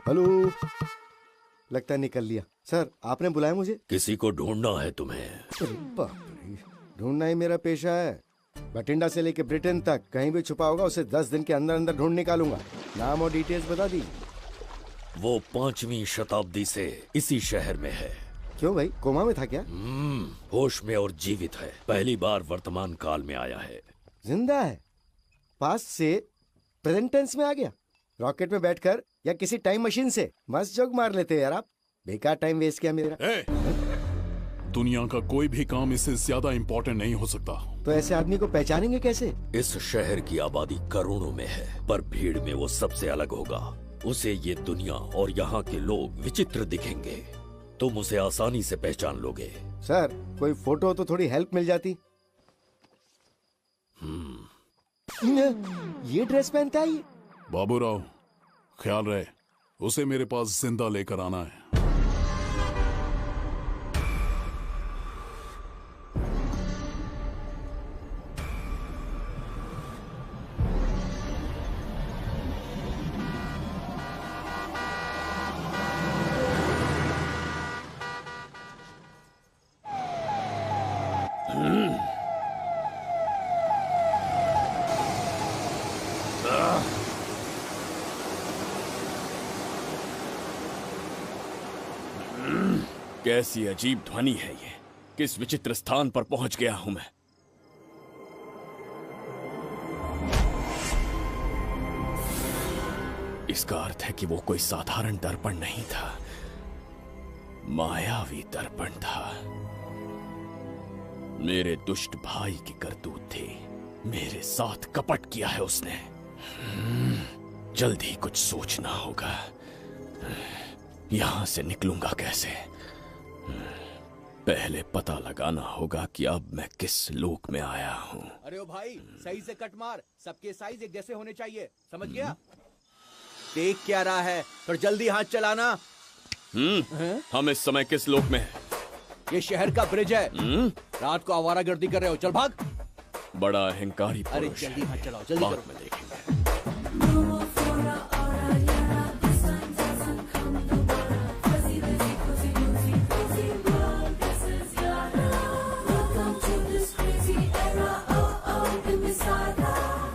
हेलो, लगता है निकल लिया। सर, आपने बुलाया मुझे? किसी को ढूंढना है तुम्हें। ढूंढना ही मेरा पेशा है। बठिंडा से लेके ब्रिटेन तक कहीं भी छुपा होगा उसे 10 दिन के अंदर अंदर ढूंढ निकालूंगा। नाम और डिटेल्स बता दी। वो 5वीं शताब्दी से इसी शहर में है। क्यों भाई, कोमा में था क्या? होश में और जीवित है। पहली बार वर्तमान काल में आया है। जिंदा है? पास्ट से प्रेजेंट टेंस में आ गया? रॉकेट में बैठकर या किसी टाइम मशीन से? मस्त जोक मार लेते हैं यार आप। बेकार टाइम वेस्ट किया मेरा। दुनिया का कोई भी काम इससे ज्यादा इम्पोर्टेंट नहीं हो सकता। तो ऐसे आदमी को पहचानेंगे कैसे? इस शहर की आबादी करोड़ों में है, पर भीड़ में वो सबसे अलग होगा। उसे ये दुनिया और यहाँ के लोग विचित्र दिखेंगे। तुम उसे आसानी से पहचान लोगे। सर, कोई फोटो हो तो थोड़ी हेल्प मिल जाती। ये ड्रेस पहनता है ये? बाबूराव, ख्याल रहे, उसे मेरे पास जिंदा लेकर आना है। कैसी अजीब ध्वनि है ये। किस विचित्र स्थान पर पहुंच गया हूं मैं। इसका अर्थ है कि वो कोई साधारण दर्पण नहीं था, मायावी दर्पण था। मेरे दुष्ट भाई की करतूत थी। मेरे साथ कपट किया है उसने। जल्द ही कुछ सोचना होगा। यहां से निकलूंगा कैसे? पहले पता लगाना होगा कि अब मैं किस लोक में आया हूँ। अरे ओ भाई, सही से कट मार। सबके साइज एक जैसे होने चाहिए, समझ गया? देख क्या रहा है, पर जल्दी हाथ चलाना। हम इस समय किस लोक में हैं? ये शहर का ब्रिज है। रात को आवारागर्दी कर रहे हो, चल भाग। बड़ा अहंकारी अरे पुरुष जल्दी है। हाथ चलाओ, जल्दी बाद करो। में देखेंगे।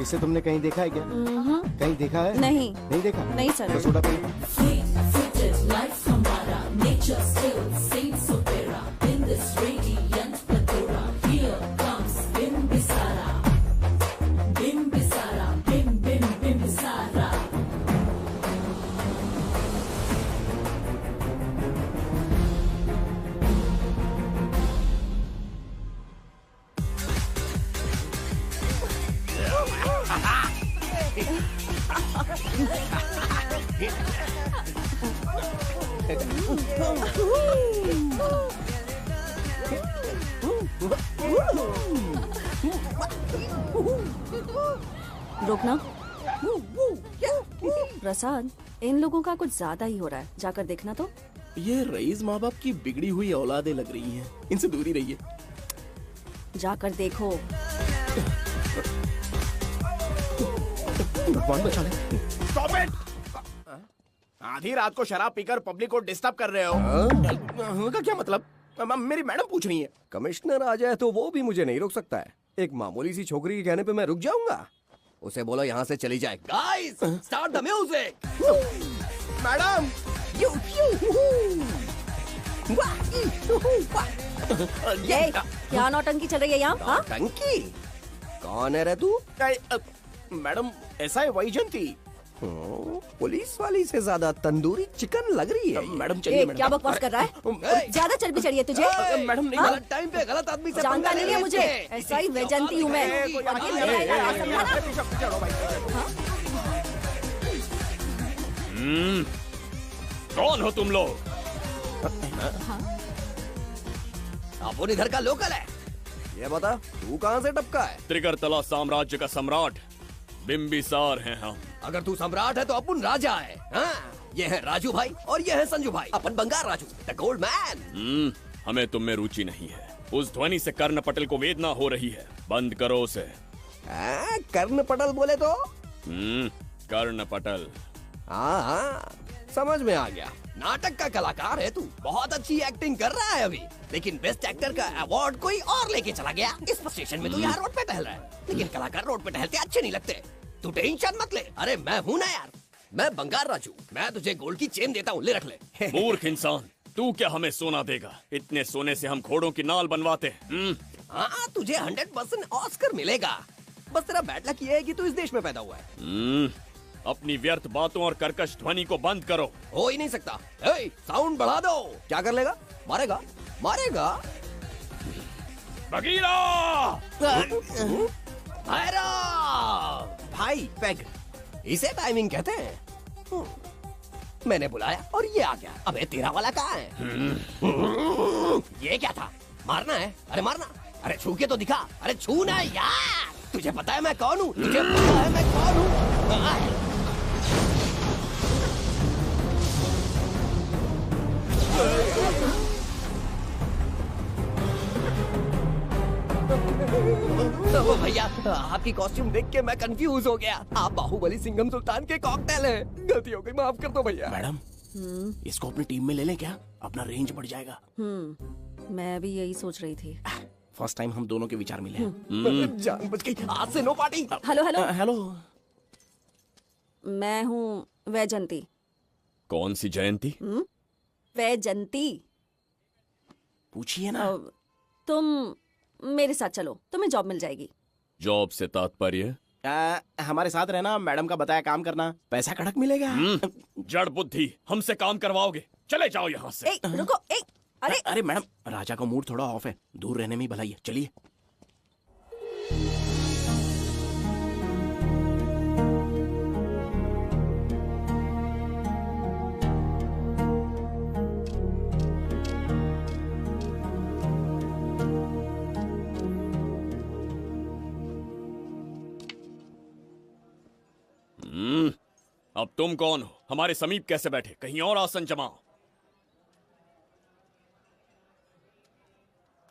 इसे तुमने कहीं देखा है क्या? कहीं देखा है? नहीं। नहीं देखा? नहीं सर। तो सोडा पी। रोकना। प्रसाद, इन लोगों का कुछ ज्यादा ही हो रहा है, जाकर देखना तो। ये रईस माँ बाप की बिगड़ी हुई औलादें लग रही हैं, इनसे दूर ही रहिए। जाकर देखो। भगवान बचा ले। Stop it! आधी रात को शराब पीकर पब्लिक को डिस्टर्ब कर रहे हो। का क्या मतलब? मेरी मैडम पूछ रही है। कमिश्नर आ जाए तो वो भी मुझे नहीं रोक सकता है। एक मामूली सी छोकरी के कहने पे मैं रुक जाऊंगा? उसे बोलो यहाँ से चली जाए। Guys, start the music. Madam, क्या नौटंकी चल रही है यहाँ? नौटंकी? कौन है रे तू? मैडम, ऐसा है वैजयंती। पुलिस वाली से ज्यादा तंदूरी चिकन लग रही है। मैडम चलिए। क्या बकवास कर रहा है? ज्यादा चर्बी चढ़ी है तुझे? मैडम नहीं, गलत टाइम पे गलत आदमी से जानता नहीं है मुझे, ऐसा ही वैजयंती हूँ मैं। कौन हो तुम लोग? अपन इधर का लोकल है। ये बता, तू कहाँ से टपका है? त्रिगर्तला साम्राज्य का सम्राट बिम्बिसार हैं हम। अगर तू सम्राट है तो अपन राजा है। हाँ, ये है राजू भाई और ये है संजू भाई, अपन बंगार राजू, द गोल्ड मैन। हमें तुम में रुचि नहीं है। उस ध्वनि से कर्ण पटल को वेदना हो रही है, बंद करो उसे। कर्ण पटल बोले तो? कर्ण पटल। हाँ, समझ में आ गया। नाटक का कलाकार है तू, बहुत अच्छी एक्टिंग कर रहा है अभी, लेकिन बेस्ट एक्टर का अवार्ड कोई और लेके चला गया। इस स्टेशन में तू यहाँ रोड पे टहल रहा है, लेकिन कलाकार रोड पे टहलते अच्छे नहीं लगते। तू टेंशन मत ले। अरे मैं हूँ ना यार, मैं बंगार राजू, मैं तुझे गोल्ड की चेन देता हूँ, ले रख ले। मूर्ख इंसान, तू क्या हमें सोना देगा? इतने सोने से हम घोड़ों की नाल बनवाते हैं। हाँ, तुझे 100% ऑस्कर मिलेगा। बस तेरा बैड लक ये है कि तू इस देश में पैदा हुआ है। अपनी व्यर्थ बातों और कर्कश ध्वनि को बंद करो। हो ही नहीं सकता। साउंड बढ़ा दो। क्या कर लेगा? मारेगा? मारेगा? बगीरा! भाई पैग, इसे टाइमिंग कहते हैं। मैंने बुलाया और ये आ गया। अबे तेरा वाला कहाँ है? ये क्या था? मारना है? अरे मारना। अरे छू के तो दिखा। अरे छूना यार। तुझे पता है मैं कौन हूँ? तुझे पता है मैं कौन हूँ? तो भैया, आपकी कॉस्ट्यूम देख के मैं कंफ्यूज हो गया। आप बाहुबली सिंघम सुल्तान के कॉकटेल हैं। गलती हो गई, माफ कर दो भैया। मैडम, इसको अपनी टीम में ले लें क्या? अपना रेंज बढ़ जाएगा। मैं भी यही सोच रही थी। फर्स्ट टाइम हम दोनों के विचार मिले। जान बच गई। आज से no party. Hello hello hello, मैं हूँ वैजयंती। कौन सी जयंती? वैजयंती। पूछिए ना। तुम मेरे साथ चलो, तुम्हें जॉब मिल जाएगी। जॉब से तात्पर्य? हमारे साथ रहना, मैडम का बताया काम करना, पैसा कड़क मिलेगा। जड़ बुद्धि, हमसे काम करवाओगे? चले जाओ यहाँ से। रुको। अरे मैडम, राजा का मूड थोड़ा ऑफ है, दूर रहने में ही भलाई है। चलिए। अब तुम कौन हो? हमारे समीप कैसे बैठे? कहीं और आसन जमाओ।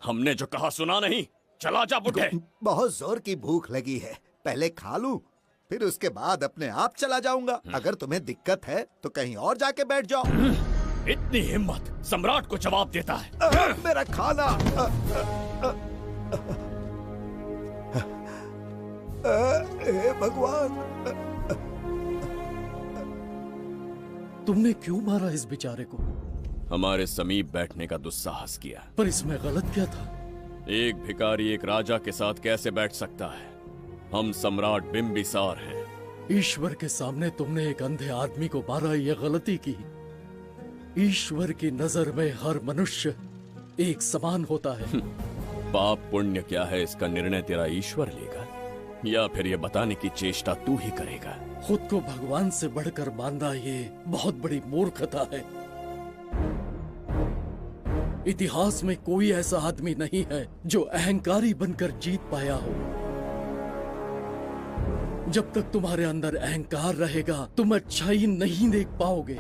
हमने जो कहा सुना नहीं? चला जा बुढ़े। बहुत जोर की भूख लगी है, पहले खा लूं, फिर उसके बाद अपने आप चला जाऊंगा। अगर तुम्हें दिक्कत है तो कहीं और जाके बैठ जाओ। इतनी हिम्मत, सम्राट को जवाब देता है। मेरा खाना। हे भगवान, तुमने क्यों मारा इस बेचारे को? हमारे समीप बैठने का दुस्साहस किया। पर इसमें गलत क्या था? एक भिखारी एक राजा के साथ कैसे बैठ सकता है? हम सम्राट बिम्बिसार हैं। ईश्वर के सामने तुमने एक अंधे आदमी को मारा, ये गलती की। ईश्वर की नजर में हर मनुष्य एक समान होता है। पाप पुण्य क्या है इसका निर्णय तेरा ईश्वर लेगा, या फिर ये बताने की चेष्टा तू ही करेगा? खुद को भगवान से बढ़कर मानना ये बहुत बड़ी मूर्खता है। इतिहास में कोई ऐसा आदमी नहीं है जो अहंकारी बनकर जीत पाया हो। जब तक तुम्हारे अंदर अहंकार रहेगा तुम अच्छाई नहीं देख पाओगे।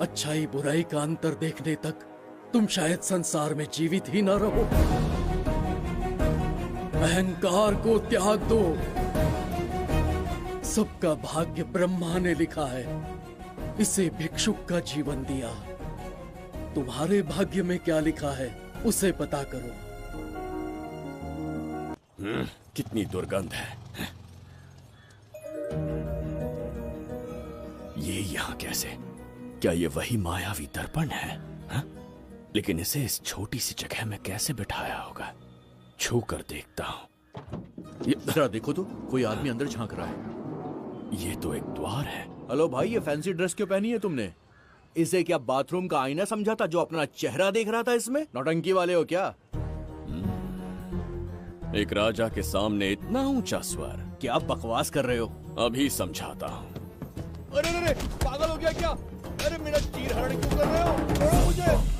अच्छाई बुराई का अंतर देखने तक तुम शायद संसार में जीवित ही न रहो। अहंकार को त्याग दो। सबका भाग्य ब्रह्मा ने लिखा है, इसे भिक्षुक का जीवन दिया। तुम्हारे भाग्य में क्या लिखा है उसे पता करो। कितनी दुर्गंध है। ये यहाँ कैसे? क्या ये वही मायावी दर्पण है? हा? लेकिन इसे इस छोटी सी जगह में कैसे बिठाया होगा? छू कर देखता हूँ। जरा देखो तो, कोई आदमी अंदर झांक रहा है। ये तो एक द्वार है। हेलो भाई, ये फैंसी ड्रेस क्यों पहनी है तुमने? इसे क्या बाथरूम का आईना समझा था जो अपना चेहरा देख रहा था इसमें? नौटंकी वाले हो क्या? एक राजा के सामने इतना ऊंचा स्वर। क्या बकवास कर रहे हो? अभी समझाता हूँ। अरे अरे, पागल हो गया क्या? अरे मेरा चीर हरण क्यों कर रहे हो? छोड़ो मुझे।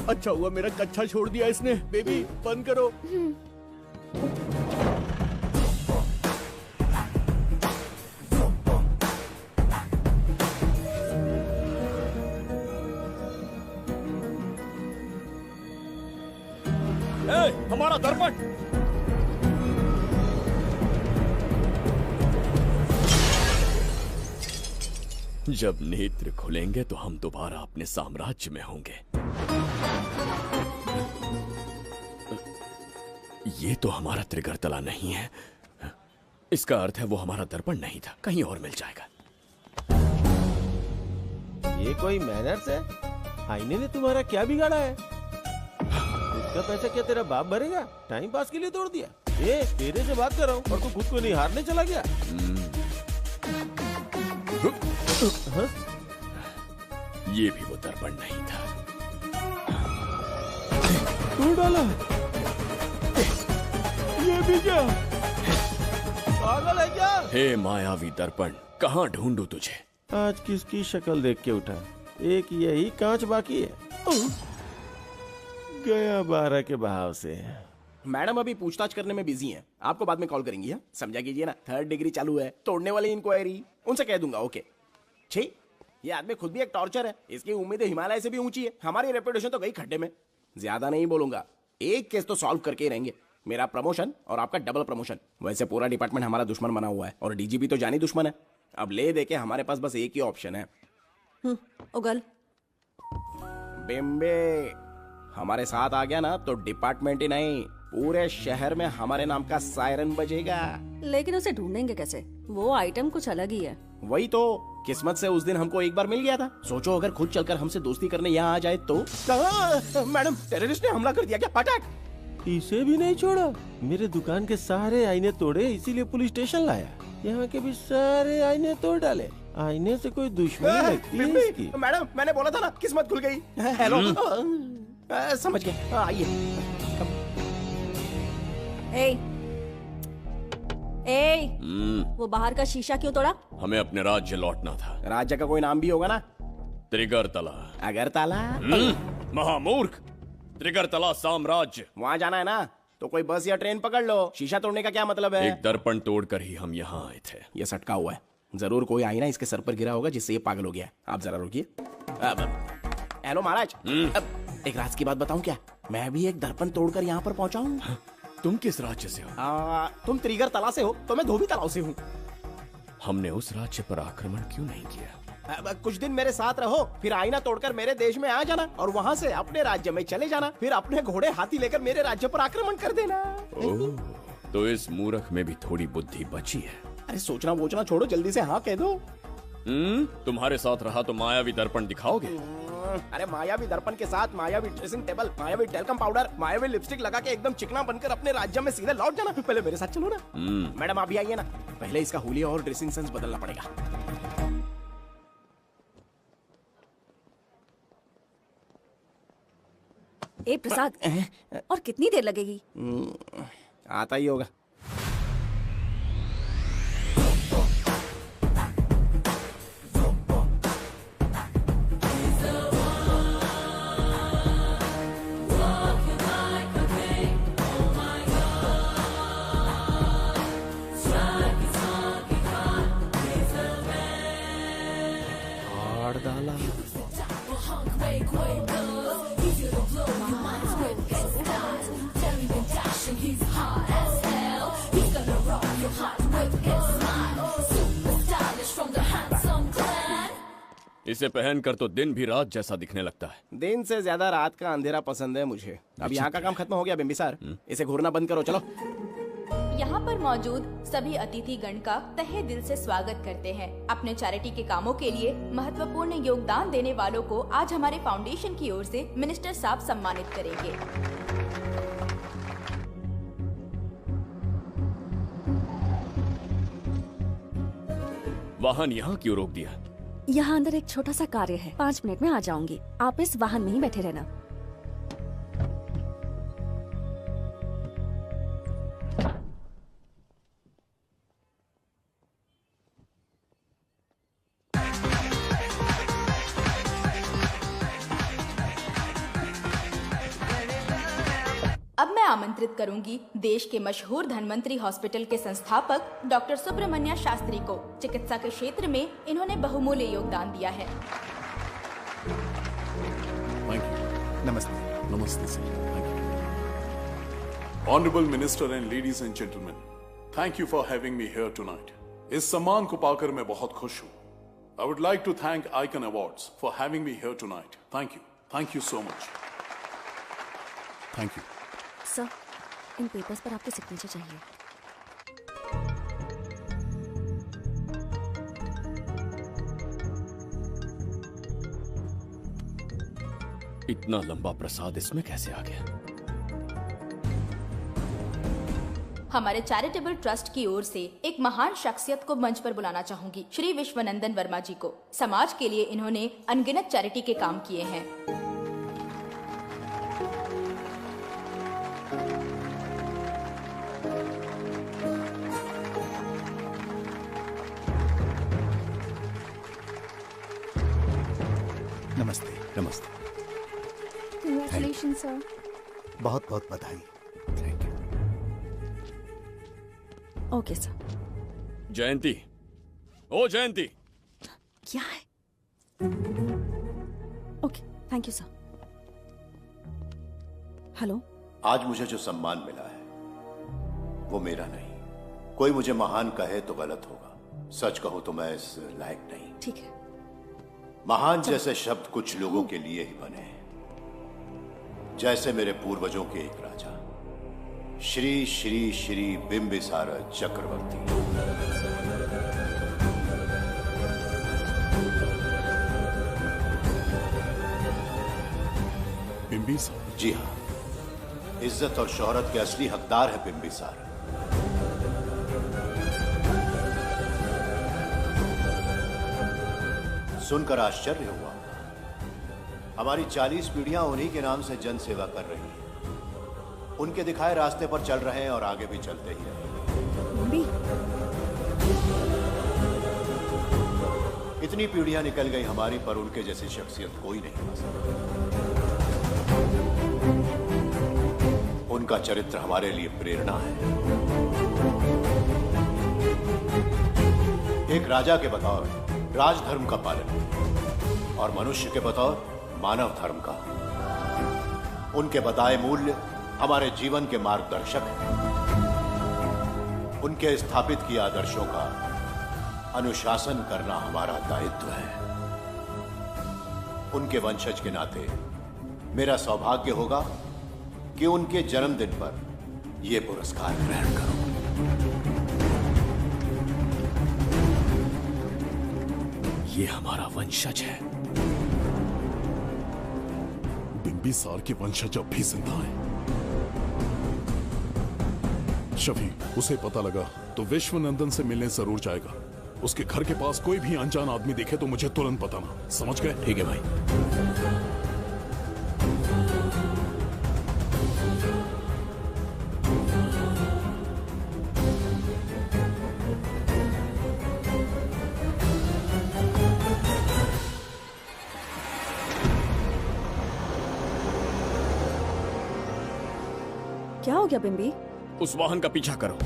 अच्छा हुआ मेरा कच्छा छोड़ दिया इसने। बेबी बंद करो। हमारा दर्पण। जब नेत्र खुलेंगे तो हम दोबारा अपने साम्राज्य में होंगे। ये तो हमारा त्रिगर्तला नहीं है। इसका अर्थ है वो हमारा दर्पण नहीं था, कहीं और मिल जाएगा। ये कोई मैनर्स है? आईने ने तुम्हारा क्या बिगाड़ा है? इसका पैसा क्या तेरा बाप भरेगा? टाइम पास के लिए तोड़ दिया। ये तेरे से बात कर रहा हूँ और तू खुद को नहीं हारने चला गया। हाँ? ये भी वो दर्पण नहीं था। तू डाला? ये भी क्या? पागल है क्या? हे मायावी दर्पण, कहाँ ढूंढूं तुझे? आज किसकी शक्ल देख के उठा? एक यही कांच बाकी है। गया 12 के बहाव से। मैडम अभी पूछताछ करने में बिजी हैं। आपको बाद में कॉल करेंगी। है? समझा कीजिए ना, 3rd डिग्री चालू है। तोड़ने वाली इंक्वायरी उनसे कह दूंगा। ओके। छी, ये आदमी खुद भी एक टॉर्चर है। इसकी उम्मीदें हिमालय से भी ऊंची है। हमारी रेपुटेशन तो गई खड्डे में। ज्यादा नहीं बोलूंगा, एक केस तो सॉल्व करके ही रहेंगे। मेरा प्रमोशन और आपका डबल प्रमोशन। वैसे पूरा डिपार्टमेंट हमारा दुश्मन बना हुआ है और डीजीपी तो जानी दुश्मन है। अब ले दे के हमारे पास बस एक ही ऑप्शन है। उगल बिम्बे हमारे साथ आ गया ना तो डिपार्टमेंट ही नहीं पूरे शहर में हमारे नाम का सायरन बजेगा। लेकिन उसे ढूंढेंगे कैसे? वो आइटम कुछ अलग ही है। वही तो, किस्मत से उस दिन हमको एक बार मिल गया था। सोचो अगर खुद चलकर हमसे दोस्ती करने यहाँ आ जाए तो। मैडम, टेररिस्ट ने हमला कर दिया क्या? पटाक! इसे भी नहीं छोड़ा। मेरे दुकान के सारे आईने तोड़े, इसीलिए पुलिस स्टेशन लाया। यहाँ के भी सारे आईने तोड़ डाले। आईने से कोई दुश्मनी लगती है इसकी। मैडम, मैंने बोला था ना, किस्मत खुल गई। हेलो, समझ गए। आइए। वो बाहर का शीशा क्यों तोड़ा? हमें अपने राज्य लौटना था। राज्य का कोई नाम भी होगा ना? त्रिगर्तला। अगरतला? महामूर्ख, त्रिगर्तला साम्राज्य। वहाँ जाना है ना तो कोई बस या ट्रेन पकड़ लो। शीशा तोड़ने का क्या मतलब है? एक दर्पण तोड़कर ही हम यहाँ आए थे। ये सटका हुआ है, जरूर कोई आईना इसके सर पर गिरा होगा जिससे ये पागल हो गया। आप जरा रुकिए। हेलो महाराज, एक राज की बात बताऊं क्या? मैं भी एक दर्पण तोड़कर यहाँ पर पहुँचा हूँ। तुम किस राज्य से हो? तुम त्रिगर्तला से हो तो मैं धोबी तालाब से हूँ। हमने उस राज्य पर आक्रमण क्यों नहीं किया? कुछ दिन मेरे साथ रहो, फिर आईना तोड़कर मेरे देश में आ जाना और वहाँ से अपने राज्य में चले जाना, फिर अपने घोड़े हाथी लेकर मेरे राज्य पर आक्रमण कर देना। ओह, तो इस मूर्ख में भी थोड़ी बुद्धि बची है। अरे सोचना वोचना छोड़ो, जल्दी से हाँ कह दो। तुम्हारे साथ रहा तो मायावी दर्पण दिखाओगे? अरे मायावी दर्पण के साथ मायावी ड्रेसिंग टेबल, मायावी टेल्कम पाउडर, मायावी लिपस्टिक लगा के एकदम चिकना बनकर अपने राज्य में सीधे लौट जाना। पहले मेरे साथ चलो ना। मैडम आप भी आइए ना, पहले इसका हुलिया और ड्रेसिंग सेंस बदलना पड़ेगा। ए प्रसाद, और कितनी देर लगेगी? आता ही होगा। इसे पहनकर तो दिन भी रात जैसा दिखने लगता है। दिन से ज्यादा रात का अंधेरा पसंद है मुझे। अब यहाँ का काम खत्म हो गया बिम्बिसार, इसे घूरना बंद करो। चलो। यहाँ पर मौजूद सभी अतिथि गण का तहे दिल से स्वागत करते हैं। अपने चैरिटी के कामों के लिए महत्वपूर्ण योगदान देने वालों को आज हमारे फाउंडेशन की ओर से मिनिस्टर साहब सम्मानित करेंगे। वाहन यहाँ क्यों रोक दिया? यहाँ अंदर एक छोटा सा कार्य है, 5 मिनट में आ जाऊंगी। आप इस वाहन में ही बैठे रहना। अब मैं आमंत्रित करूंगी देश के मशहूर धन्वंतरी हॉस्पिटल के संस्थापक डॉक्टर सुब्रमण्य शास्त्री को। चिकित्सा के क्षेत्र में इन्होंने बहुमूल्य योगदान दिया है। नमस्ते। नमस्ते sir. Thank you. Honourable minister and ladies and gentleman, thank you for having me here tonight. इस सम्मान को पाकर मैं बहुत खुश हूँ। I would like to thank icon awards for having me here tonight. Thank you so much. Thank you. Sir, इन papers पर आपके सिग्नेचर चाहिए। इतना लंबा प्रसाद इसमें कैसे आ गया? हमारे चैरिटेबल ट्रस्ट की ओर से एक महान शख्सियत को मंच पर बुलाना चाहूंगी, श्री विश्वनंदन वर्मा जी को। समाज के लिए इन्होंने अनगिनत चैरिटी के काम किए हैं। नमस्ते। नमस्ते। Congratulations, sir. बहुत बहुत बधाई। Okay sir. जयंती, ओ जयंती। क्या है? Okay, thank you sir. Hello. आज मुझे जो सम्मान मिला है वो मेरा नहीं। कोई मुझे महान कहे तो गलत होगा, सच कहूं तो मैं इस लायक नहीं। ठीक है। महान जैसे शब्द कुछ लोगों के लिए ही बने हैं, जैसे मेरे पूर्वजों के एक राजा श्री श्री श्री बिंबिसार चक्रवर्ती। बिंबिसार? जी हाँ, इज्जत और शोहरत के असली हकदार है बिंबिसार। सुनकर आश्चर्य हुआ। हमारी 40 पीढ़ियां उन्हीं के नाम से जन सेवा कर रही हैं। उनके दिखाए रास्ते पर चल रहे हैं और आगे भी चलते ही रहेंगे। इतनी पीढ़ियां निकल गई हमारी, पर उनके जैसी शख्सियत कोई नहीं पा सकता। उनका चरित्र हमारे लिए प्रेरणा है। एक राजा के बतौर राजधर्म का पालन और मनुष्य के बतौर मानव धर्म का। उनके बताए मूल्य हमारे जीवन के मार्गदर्शक हैं। उनके स्थापित किए आदर्शों का अनुशासन करना हमारा दायित्व है। उनके वंशज के नाते मेरा सौभाग्य होगा कि उनके जन्मदिन पर यह पुरस्कार ग्रहण करूं। ये हमारा वंशज है। बिंबिसार के वंशज अब भी जिंदा हैं। शफी, उसे पता लगा तो विश्वनंदन से मिलने जरूर जाएगा। उसके घर के पास कोई भी अनजान आदमी दिखे तो मुझे तुरंत बताना, समझ गए? ठीक है भाई। क्या हो गया बिम्बी? उस वाहन का पीछा करो।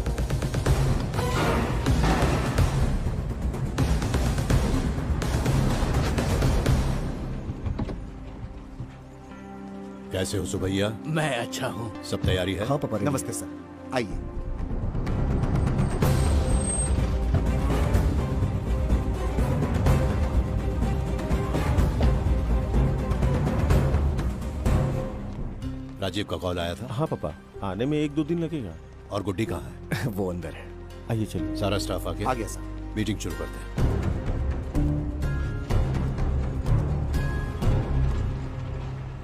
कैसे हो सुभैया? मैं अच्छा हूँ। सब तैयारी है? हाँ पापा। नमस्ते सर, आइए। राजीव का कॉल आया था? हाँ पापा, आने में 1-2 दिन लगेगा। और गुड्डी कहाँ है? वो अंदर है। आइए चलिए। सारा स्टाफ आ गया? आ गया सर। मीटिंग शुरू करते हैं।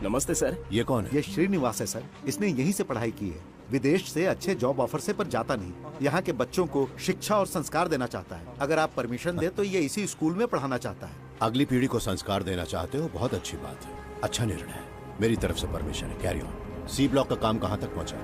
नमस्ते सर। ये कौन है? ये श्रीनिवास है सर। इसने यहीं से पढ़ाई की है। विदेश से अच्छे जॉब ऑफर से पर जाता नहीं। यहाँ के बच्चों को शिक्षा और संस्कार देना चाहता है। अगर आप परमिशन दे तो ये इसी स्कूल में पढ़ाना चाहता है। अगली पीढ़ी को संस्कार देना चाहते हो, बहुत अच्छी बात है। अच्छा निर्णय है। मेरी तरफ से परमिशन है। Carry on. सी ब्लॉक का काम कहाँ तक पहुँचा?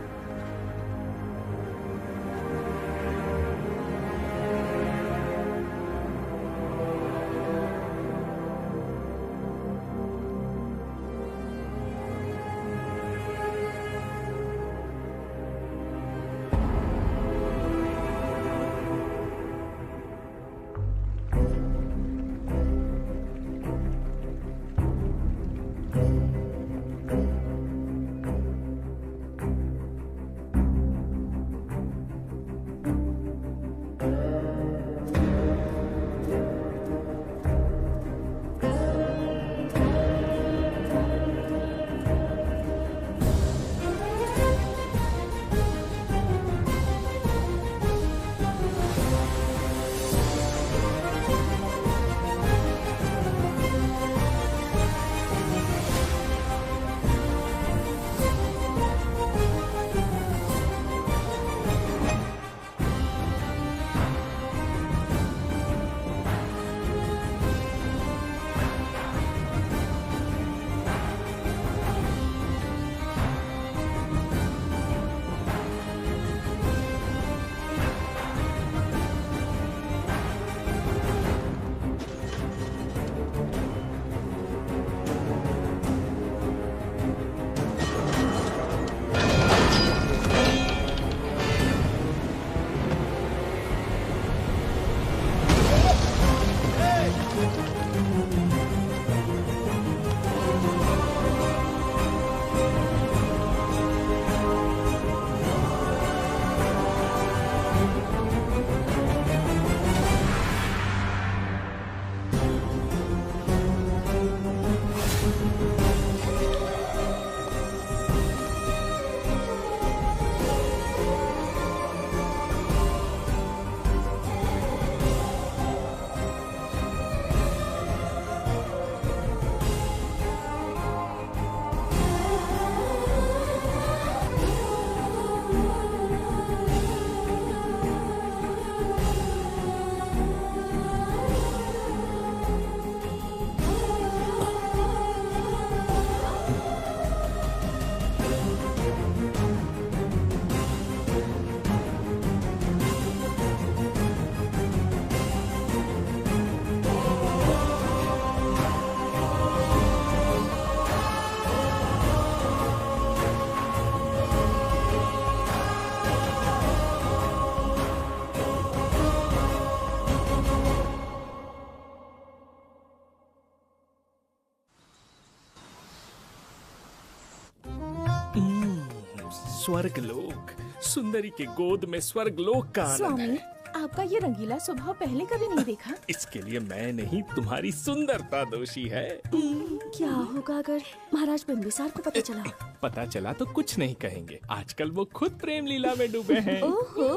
स्वर्गलोक, सुंदरी के गोद में स्वर्गलोक का आनंद स्वामी, है। आपका ये रंगीला स्वभाव पहले कभी नहीं देखा। इसके लिए मैं नहीं, तुम्हारी सुंदरता दोषी है। क्या होगा अगर महाराज बिंबिसार को पता चला? पता चला तो कुछ नहीं कहेंगे, आजकल वो खुद प्रेम लीला में डूबे हैं। ओहो,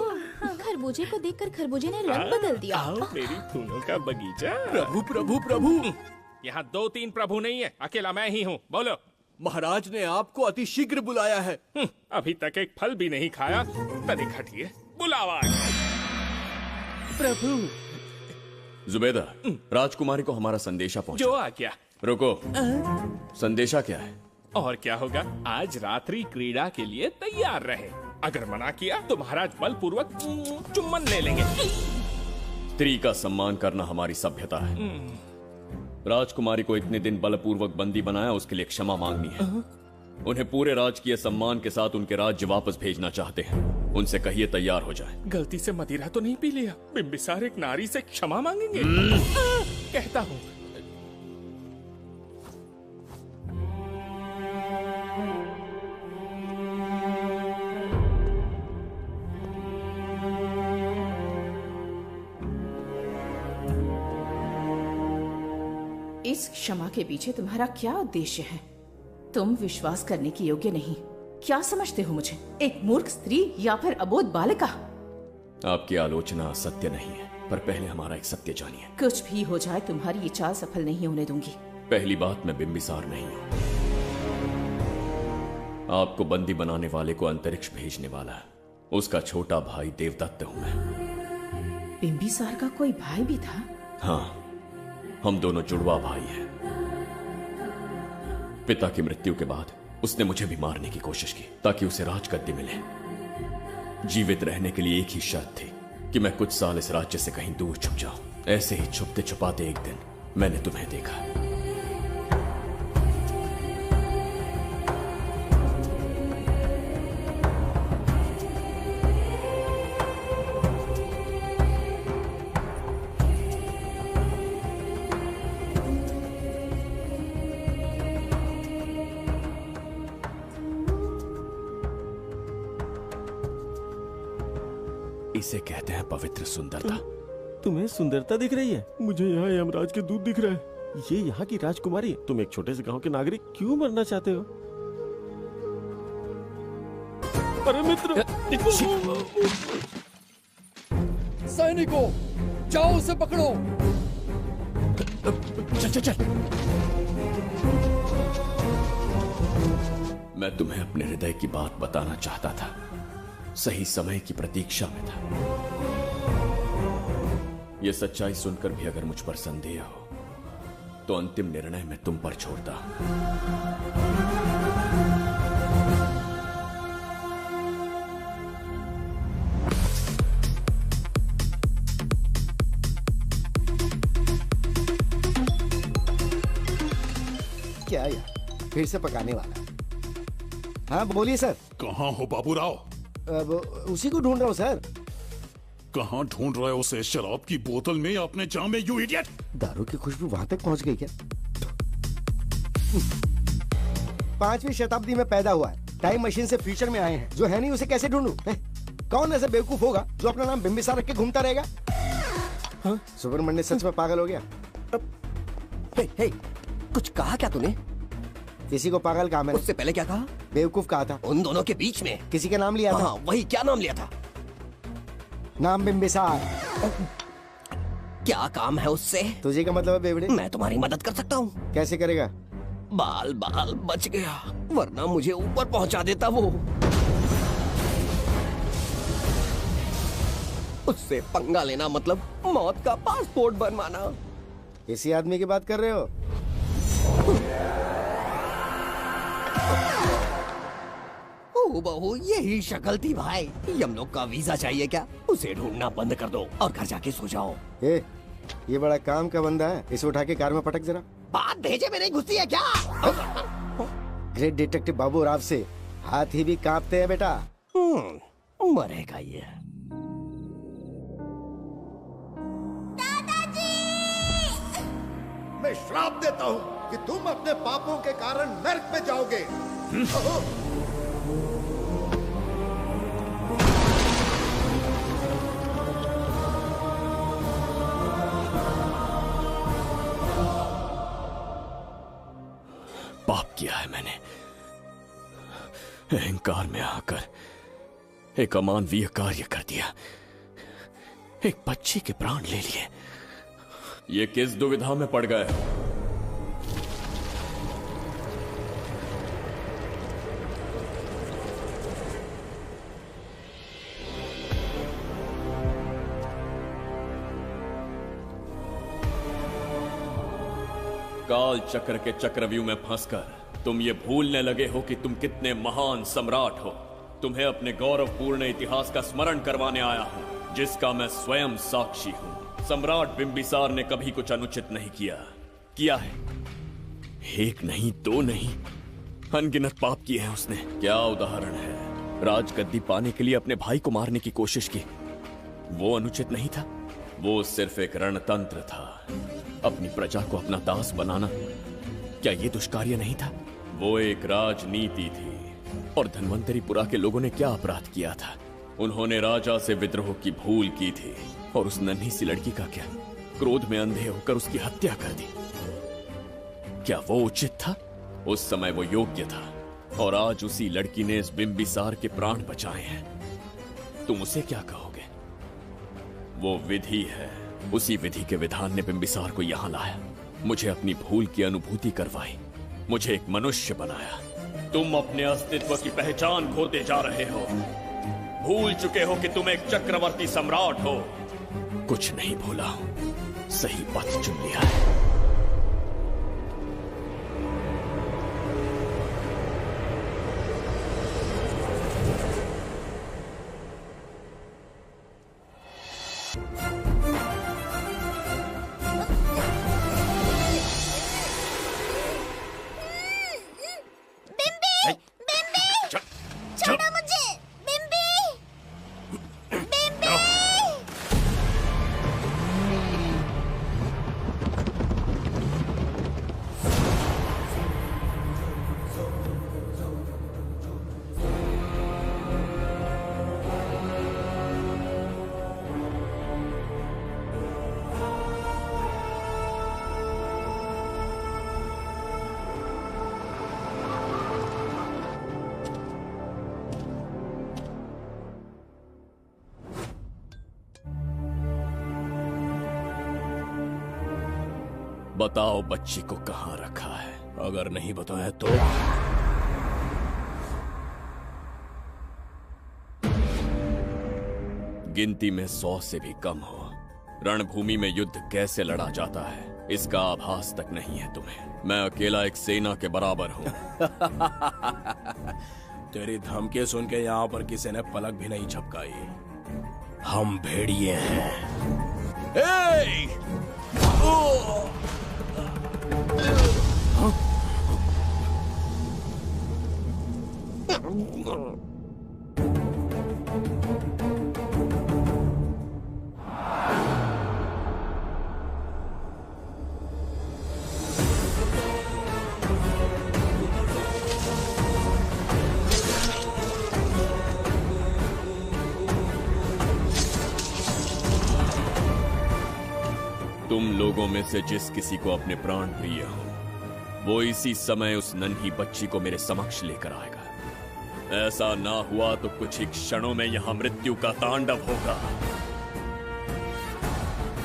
खरबूजे को देखकर खरबूजे ने रंग बदल दिया। आओ मेरी फूलों का बगीचा। प्रभु प्रभु प्रभु, यहाँ 2-3 प्रभु नहीं है, अकेला मैं ही हूँ। बोलो। महाराज ने आपको अति शीघ्र बुलाया है। अभी तक एक फल भी नहीं खाया, तनिक हटिए, बुलावा। प्रभु। जुबेदा, राजकुमारी को हमारा संदेशा पहुंचा। जो आ गया। रुको, संदेशा क्या है? और क्या होगा, आज रात्रि क्रीड़ा के लिए तैयार रहे। अगर मना किया तो महाराज बलपूर्वक चुम्बन ले लेंगे। स्त्री का सम्मान करना हमारी सभ्यता है। राजकुमारी को इतने दिन बलपूर्वक बंदी बनाया, उसके लिए क्षमा मांगनी है। उन्हें पूरे राजकीय सम्मान के साथ उनके राज्य वापस भेजना चाहते हैं। उनसे कहिए तैयार हो जाए। गलती से मदिरा तो नहीं पी लिया? बिंबिसार एक नारी से क्षमा मांगेंगे? कहता हूँ। इस क्षमा के पीछे तुम्हारा क्या उद्देश्य है? तुम विश्वास करने के योग्य नहीं। क्या समझते हो मुझे, एक मूर्ख स्त्री या फिर अबोध बालिका? आपकी आलोचना सत्य नहीं है, पर पहले हमारा एक सत्य जानिए। कुछ भी हो जाए, तुम्हारी ये चाल सफल नहीं होने दूंगी। पहली बात, मैं बिंबिसार नहीं हूँ। आपको बंदी बनाने वाले को अंतरिक्ष भेजने वाला उसका छोटा भाई देवदत्त हूँ मैं। बिंबिसार का कोई भाई भी था? हाँ, हम दोनों जुड़वा भाई हैं। पिता की मृत्यु के बाद उसने मुझे भी मारने की कोशिश की ताकि उसे राजगद्दी मिले। जीवित रहने के लिए एक ही शर्त थी कि मैं कुछ साल इस राज्य से कहीं दूर छुप जाऊं। ऐसे ही छुपते छुपाते एक दिन मैंने तुम्हें देखा। इसे कहते हैं पवित्र सुंदरता। तुम्हें सुंदरता दिख रही है? मुझे यहाँ यमराज के दूध दिख रहा है। ये यहाँ की राजकुमारी है। तुम एक छोटे से गांव के नागरिक क्यों मरना चाहते हो? अरे मित्र! सैनिकों, जाओ उसे पकड़ो। चल चल चल। मैं तुम्हें अपने हृदय की बात बताना चाहता था, सही समय की प्रतीक्षा में था। यह सच्चाई सुनकर भी अगर मुझ पर संदेह हो तो अंतिम निर्णय मैं तुम पर छोड़ता हूं। क्या यार, फिर से पकाने वाला? हाँ बोलिए सर। कहाँ हो बाबूराव? अब उसी को ढूंढ रहा हूँ सर। कहाँ ढूंढ रहे हो उसे? शराब की बोतल में या अपने जाम में, यू इडियट? दारू की खुशबू वहां तक पहुंच गई क्या? 5वीं शताब्दी में पैदा हुआ है, टाइम मशीन से फ्यूचर में आए हैं। जो है नहीं उसे कैसे ढूंढूं? कौन ऐसा बेवकूफ होगा जो अपना नाम बिंबिसार रख के घूमता रहेगा? हाँ? सुब्रमण्य सच में पागल हो गया। हे, कुछ कहा क्या तूने? किसी को पागल कहा मैंने। उससे पहले क्या कहा? बेवकूफ कहा था। उन दोनों के बीच में किसी का नाम लिया था। हाँ, वही, क्या नाम लिया था? नाम बिंबिसार। क्या काम है उससे? तुझे का मतलब है बेवड़े? मैं तुम्हारी मदद कर सकता हूँ। कैसे करेगा? बाल बच गया, वरना मुझे ऊपर पहुँचा देता वो। उससे पंगा लेना मतलब मौत का पासपोर्ट बनवाना। इसी आदमी की बात कर रहे हो? ओ बहू, यही शक्ल थी भाई। यमलोक का वीजा चाहिए क्या? उसे ढूंढना बंद कर दो और घर जाके सो जाओ। ये बड़ा काम का बंदा है, इसे उठा के कार में पटक जरा। बात भेजे में नहीं घुसती है क्या? ग्रेट डिटेक्टिव बाबू राव से हाथ ही भी कांपते हैं बेटा। मरेगा ये। मैं श्राप देता हूँ कि तुम अपने पापों के कारण नर्क में जाओगे। है मैंने। अहंकार में आकर एक अमानवीय कार्य कर दिया, एक बच्ची के प्राण ले लिए। ये किस दुविधा में पड़ गए? काल चक्र के चक्रव्यूह में फंसकर तुम ये भूलने लगे हो कि तुम कितने महान सम्राट हो। तुम्हें अपने गौरवपूर्ण इतिहास का स्मरण करवाने आया हूं, जिसका मैं स्वयं साक्षी हूं। सम्राट बिंबिसार ने कभी कुछ अनुचित नहीं किया है। एक नहीं, दो नहीं, अनगिनत पाप किए हैं उसने। क्या उदाहरण है? राजगद्दी पाने के लिए अपने भाई को मारने की कोशिश की, वो अनुचित नहीं था? वो सिर्फ एक रणतंत्र था। अपनी प्रजा को अपना दास बनाना, क्या ये दुष्कार्य नहीं था? वो एक राजनीति थी। और धन्वंतरीपुरा के लोगों ने क्या अपराध किया था? उन्होंने राजा से विद्रोह की भूल की थी, और उस नन्ही सी लड़की का क्या? क्रोध में अंधे होकर उसकी हत्या कर दी। क्या वो उचित था? उस समय वो योग्य था, और आज उसी लड़की ने इस बिंबिसार के प्राण बचाए हैं। तुम उसे क्या कहोगे? वो विधि है। उसी विधि के विधान ने बिंबिसार को यहां लाया, मुझे अपनी भूल की अनुभूति करवाई, मुझे एक मनुष्य बनाया। तुम अपने अस्तित्व की पहचान खोते जा रहे हो। भूल चुके हो कि तुम एक चक्रवर्ती सम्राट हो। कुछ नहीं भूला हूं, सही पथ चुन लिया है। बताओ बच्ची को कहां रखा है? अगर नहीं बताया तो गिनती में 100 से भी कम हो। रणभूमि में युद्ध कैसे लड़ा जाता है, इसका आभास तक नहीं है तुम्हें। मैं अकेला एक सेना के बराबर हूं। तेरी धमकी सुन के यहाँ पर किसी ने पलक भी नहीं झपकाई। हम भेड़िए हैं। तुम लोगों में से जिस किसी को अपने प्राण प्रिय हो, वो इसी समय उस नन्ही बच्ची को मेरे समक्ष लेकर आएगा। ऐसा ना हुआ तो कुछ ही क्षणों में यहां मृत्यु का तांडव होगा।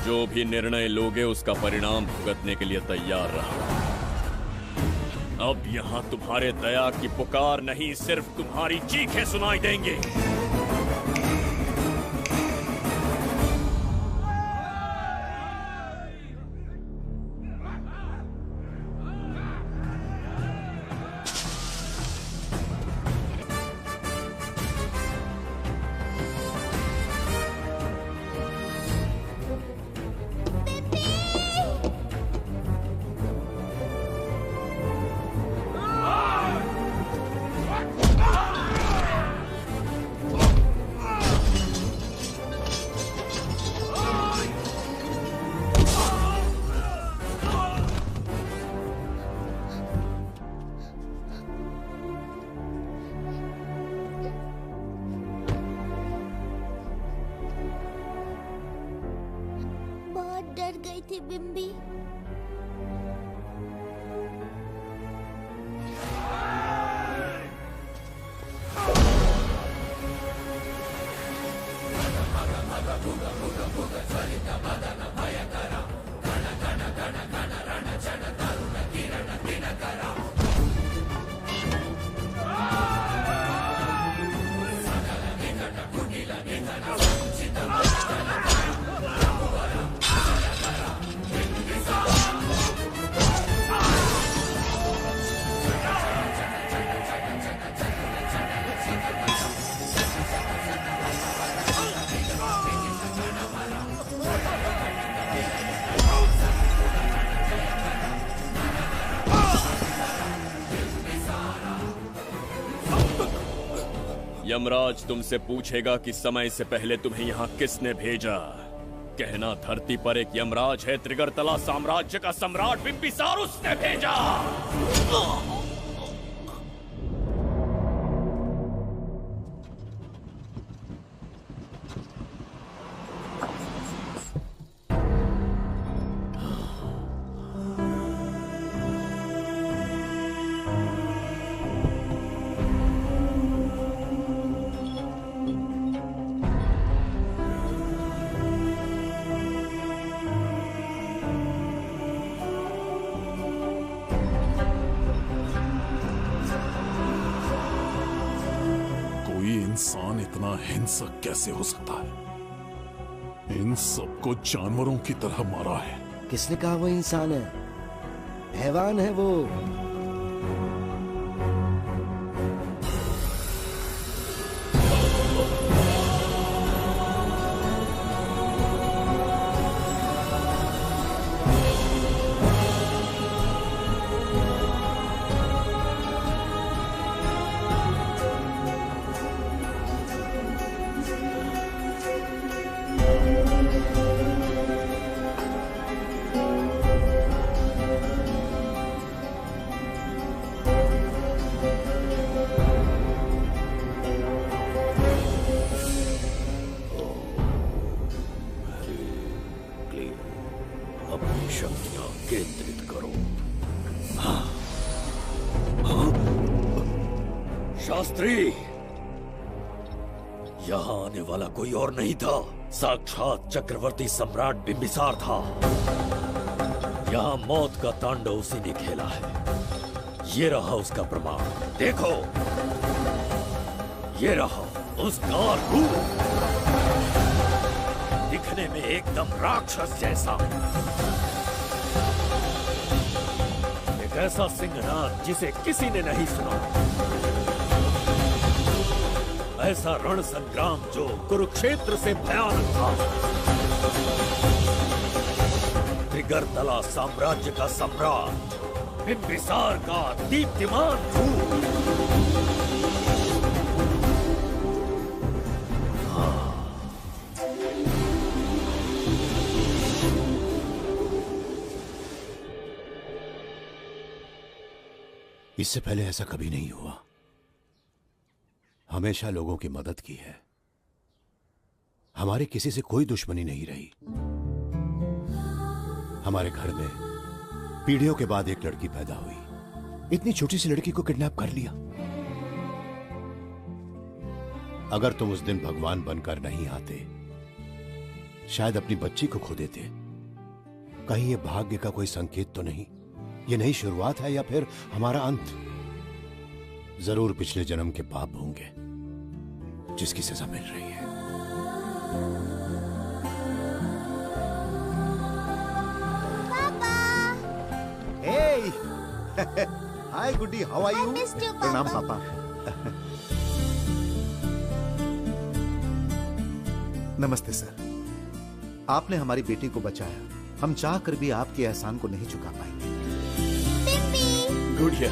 जो भी निर्णय लोगे उसका परिणाम भुगतने के लिए तैयार रहो। अब यहां तुम्हारे दया की पुकार नहीं, सिर्फ तुम्हारी चीखें सुनाई देंगी। डर गई थी बिम्बी। यमराज तुमसे पूछेगा कि समय से पहले तुम्हें यहाँ किसने भेजा। कहना धरती पर एक यमराज है, त्रिगर्तला साम्राज्य का सम्राट बिम्बिसार उसने भेजा। इंसान इतना हिंसक कैसे हो सकता है? इन सबको जानवरों की तरह मारा है। किसने कहा वो इंसान है? हैवान है वो। शास्त्री, यहाँ आने वाला कोई और नहीं था, साक्षात चक्रवर्ती सम्राट बिम्बिसार था। यहाँ मौत का तांडव उसी ने खेला है। ये रहा उसका प्रमाण, देखो, ये रहा उसका रूप, दिखने में एकदम राक्षस जैसा। एक ऐसा सिंहनाद जिसे किसी ने नहीं सुना, ऐसा रण संग्राम जो कुरुक्षेत्र से भयानक था। त्रिगर्तला साम्राज्य का सम्राट बिम्बिसार का दीप्तिमान रूप। इससे पहले ऐसा कभी नहीं हुआ। हमेशा लोगों की मदद की है। हमारे किसी से कोई दुश्मनी नहीं रही। हमारे घर में पीढ़ियों के बाद एक लड़की पैदा हुई। इतनी छोटी सी लड़की को किडनैप कर लिया। अगर तुम उस दिन भगवान बनकर नहीं आते, शायद अपनी बच्ची को खो देते। कहीं ये भाग्य का कोई संकेत तो नहीं? ये नई शुरुआत है या फिर हमारा अंत? जरूर पिछले जन्म के पाप होंगे जिसकी सजा मिल रही है। Hey! Hi, Goody. How are you? I missed you, प्रणाम Papa. पापा। नमस्ते सर। आपने हमारी बेटी को बचाया। हम चाह कर भी आपके एहसान को नहीं चुका पाएंगे। गुड़िया।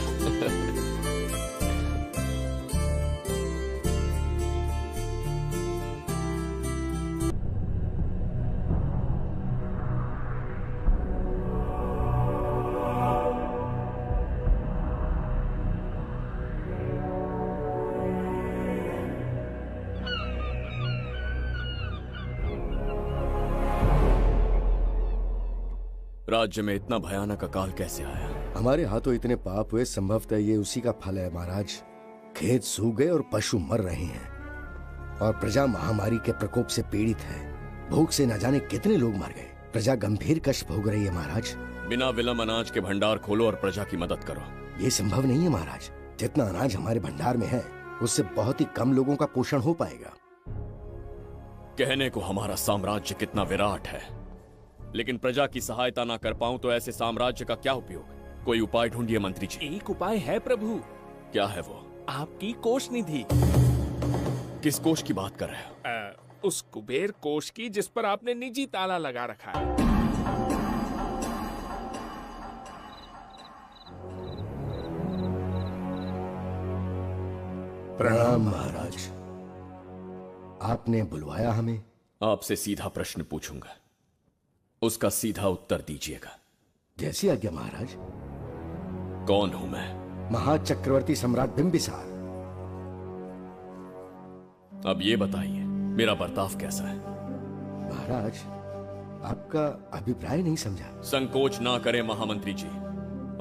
राज्य में इतना भयानक अकाल कैसे आया? हमारे हाथों इतने पाप हुए, संभवतः ये उसी का फल है महाराज। खेत सूख गए और पशु मर रहे हैं और प्रजा महामारी के प्रकोप से पीड़ित है। भूख से न जाने कितने लोग मर गए। प्रजा गंभीर कष्ट भोग रही है महाराज। बिना विलंब अनाज के भंडार खोलो और प्रजा की मदद करो। ये संभव नहीं है महाराज। जितना अनाज हमारे भंडार में है उससे बहुत ही कम लोगों का पोषण हो पाएगा। कहने को हमारा साम्राज्य कितना विराट है, लेकिन प्रजा की सहायता ना कर पाऊं तो ऐसे साम्राज्य का क्या उपयोग? कोई उपाय ढूंढिए मंत्री जी। एक उपाय है प्रभु। क्या है वो? आपकी कोष निधि। किस कोष की बात कर रहे हो? उस कुबेर कोष की जिस पर आपने निजी ताला लगा रखा है। प्रणाम महाराज। आपने बुलवाया हमें? आपसे सीधा प्रश्न पूछूंगा, उसका सीधा उत्तर दीजिएगा। जैसी आज्ञा महाराज। कौन हूं मैं? महाचक्रवर्ती सम्राट बिंबिसार। अब ये बताइए, मेरा बर्ताव कैसा है? महाराज, आपका अभिप्राय नहीं समझा। संकोच ना करें महामंत्री जी,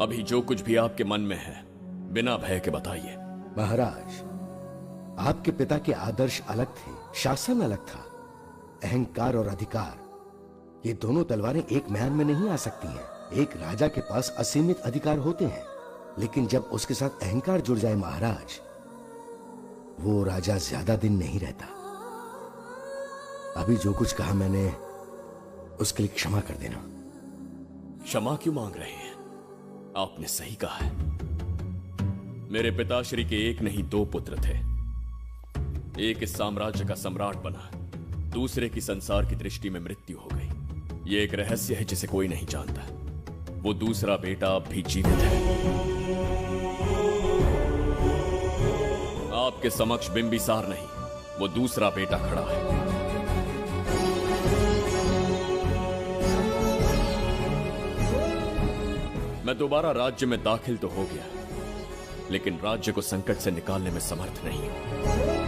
अभी जो कुछ भी आपके मन में है बिना भय के बताइए। महाराज, आपके पिता के आदर्श अलग थे, शासन अलग था। अहंकार और अधिकार, ये दोनों तलवारें एक म्यान में नहीं आ सकती हैं। एक राजा के पास असीमित अधिकार होते हैं, लेकिन जब उसके साथ अहंकार जुड़ जाए महाराज, वो राजा ज्यादा दिन नहीं रहता। अभी जो कुछ कहा मैंने, उसके लिए क्षमा कर देना। क्षमा क्यों मांग रहे हैं? आपने सही कहा है। मेरे पिताश्री के एक नहीं दो पुत्र थे। एक इस साम्राज्य का सम्राट बना, दूसरे की संसार की दृष्टि में मृत्यु हो गई। ये एक रहस्य है जिसे कोई नहीं जानता। वो दूसरा बेटा अब भी जीवित है। आपके समक्ष बिंबिसार नहीं, वो दूसरा बेटा खड़ा है। मैं दोबारा राज्य में दाखिल तो हो गया, लेकिन राज्य को संकट से निकालने में समर्थ नहीं हूं।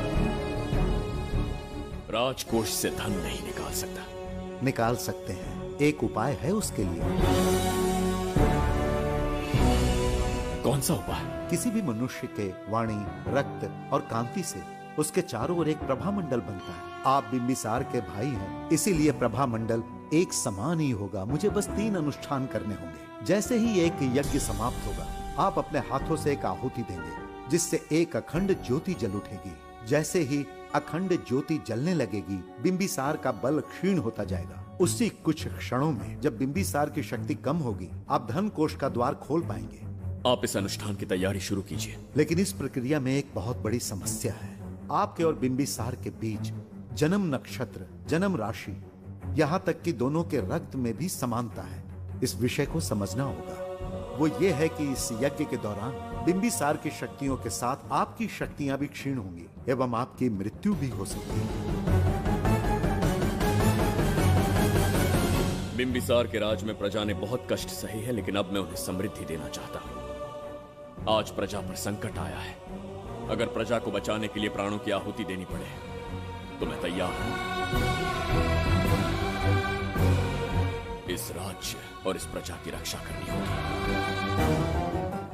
राजकोष से धन नहीं निकाल सकता। निकाल सकते हैं, एक उपाय है उसके लिए। कौन सा उपाय? किसी भी मनुष्य के वाणी, रक्त और कांति से उसके चारों ओर एक प्रभामंडल बनता है। आप बिंबिसार के भाई हैं, इसीलिए प्रभामंडल एक समान ही होगा। मुझे बस 3 अनुष्ठान करने होंगे। जैसे ही एक यज्ञ समाप्त होगा, आप अपने हाथों से एक आहुति देंगे, जिससे एक अखंड ज्योति जल उठेगी। जैसे ही अखंड ज्योति जलने लगेगी, बिंबिसार का बल क्षीण होता जाएगा। उसी कुछ क्षणों में जब बिंबिसार की शक्ति कम होगी, आप धन कोष का द्वार खोल पाएंगे। आप इस अनुष्ठान की तैयारी शुरू कीजिए। लेकिन इस प्रक्रिया में एक बहुत बड़ी समस्या है। आपके और बिंबिसार के बीच जन्म नक्षत्र, जन्म राशि, यहाँ तक कि दोनों के रक्त में भी समानता है। इस विषय को समझना होगा। वो ये है कि इस यज्ञ के दौरान बिंबिसार की शक्तियों के साथ आपकी शक्तियां भी क्षीण होंगी एवं आपकी मृत्यु भी हो सकती है। बिंबिसार के राज में प्रजा ने बहुत कष्ट सहे हैं, लेकिन अब मैं उन्हें समृद्धि देना चाहता हूँ। आज प्रजा पर संकट आया है। अगर प्रजा को बचाने के लिए प्राणों की आहुति देनी पड़े तो मैं तैयार हूं। इस राज्य और इस प्रजा की रक्षा करनी होगी।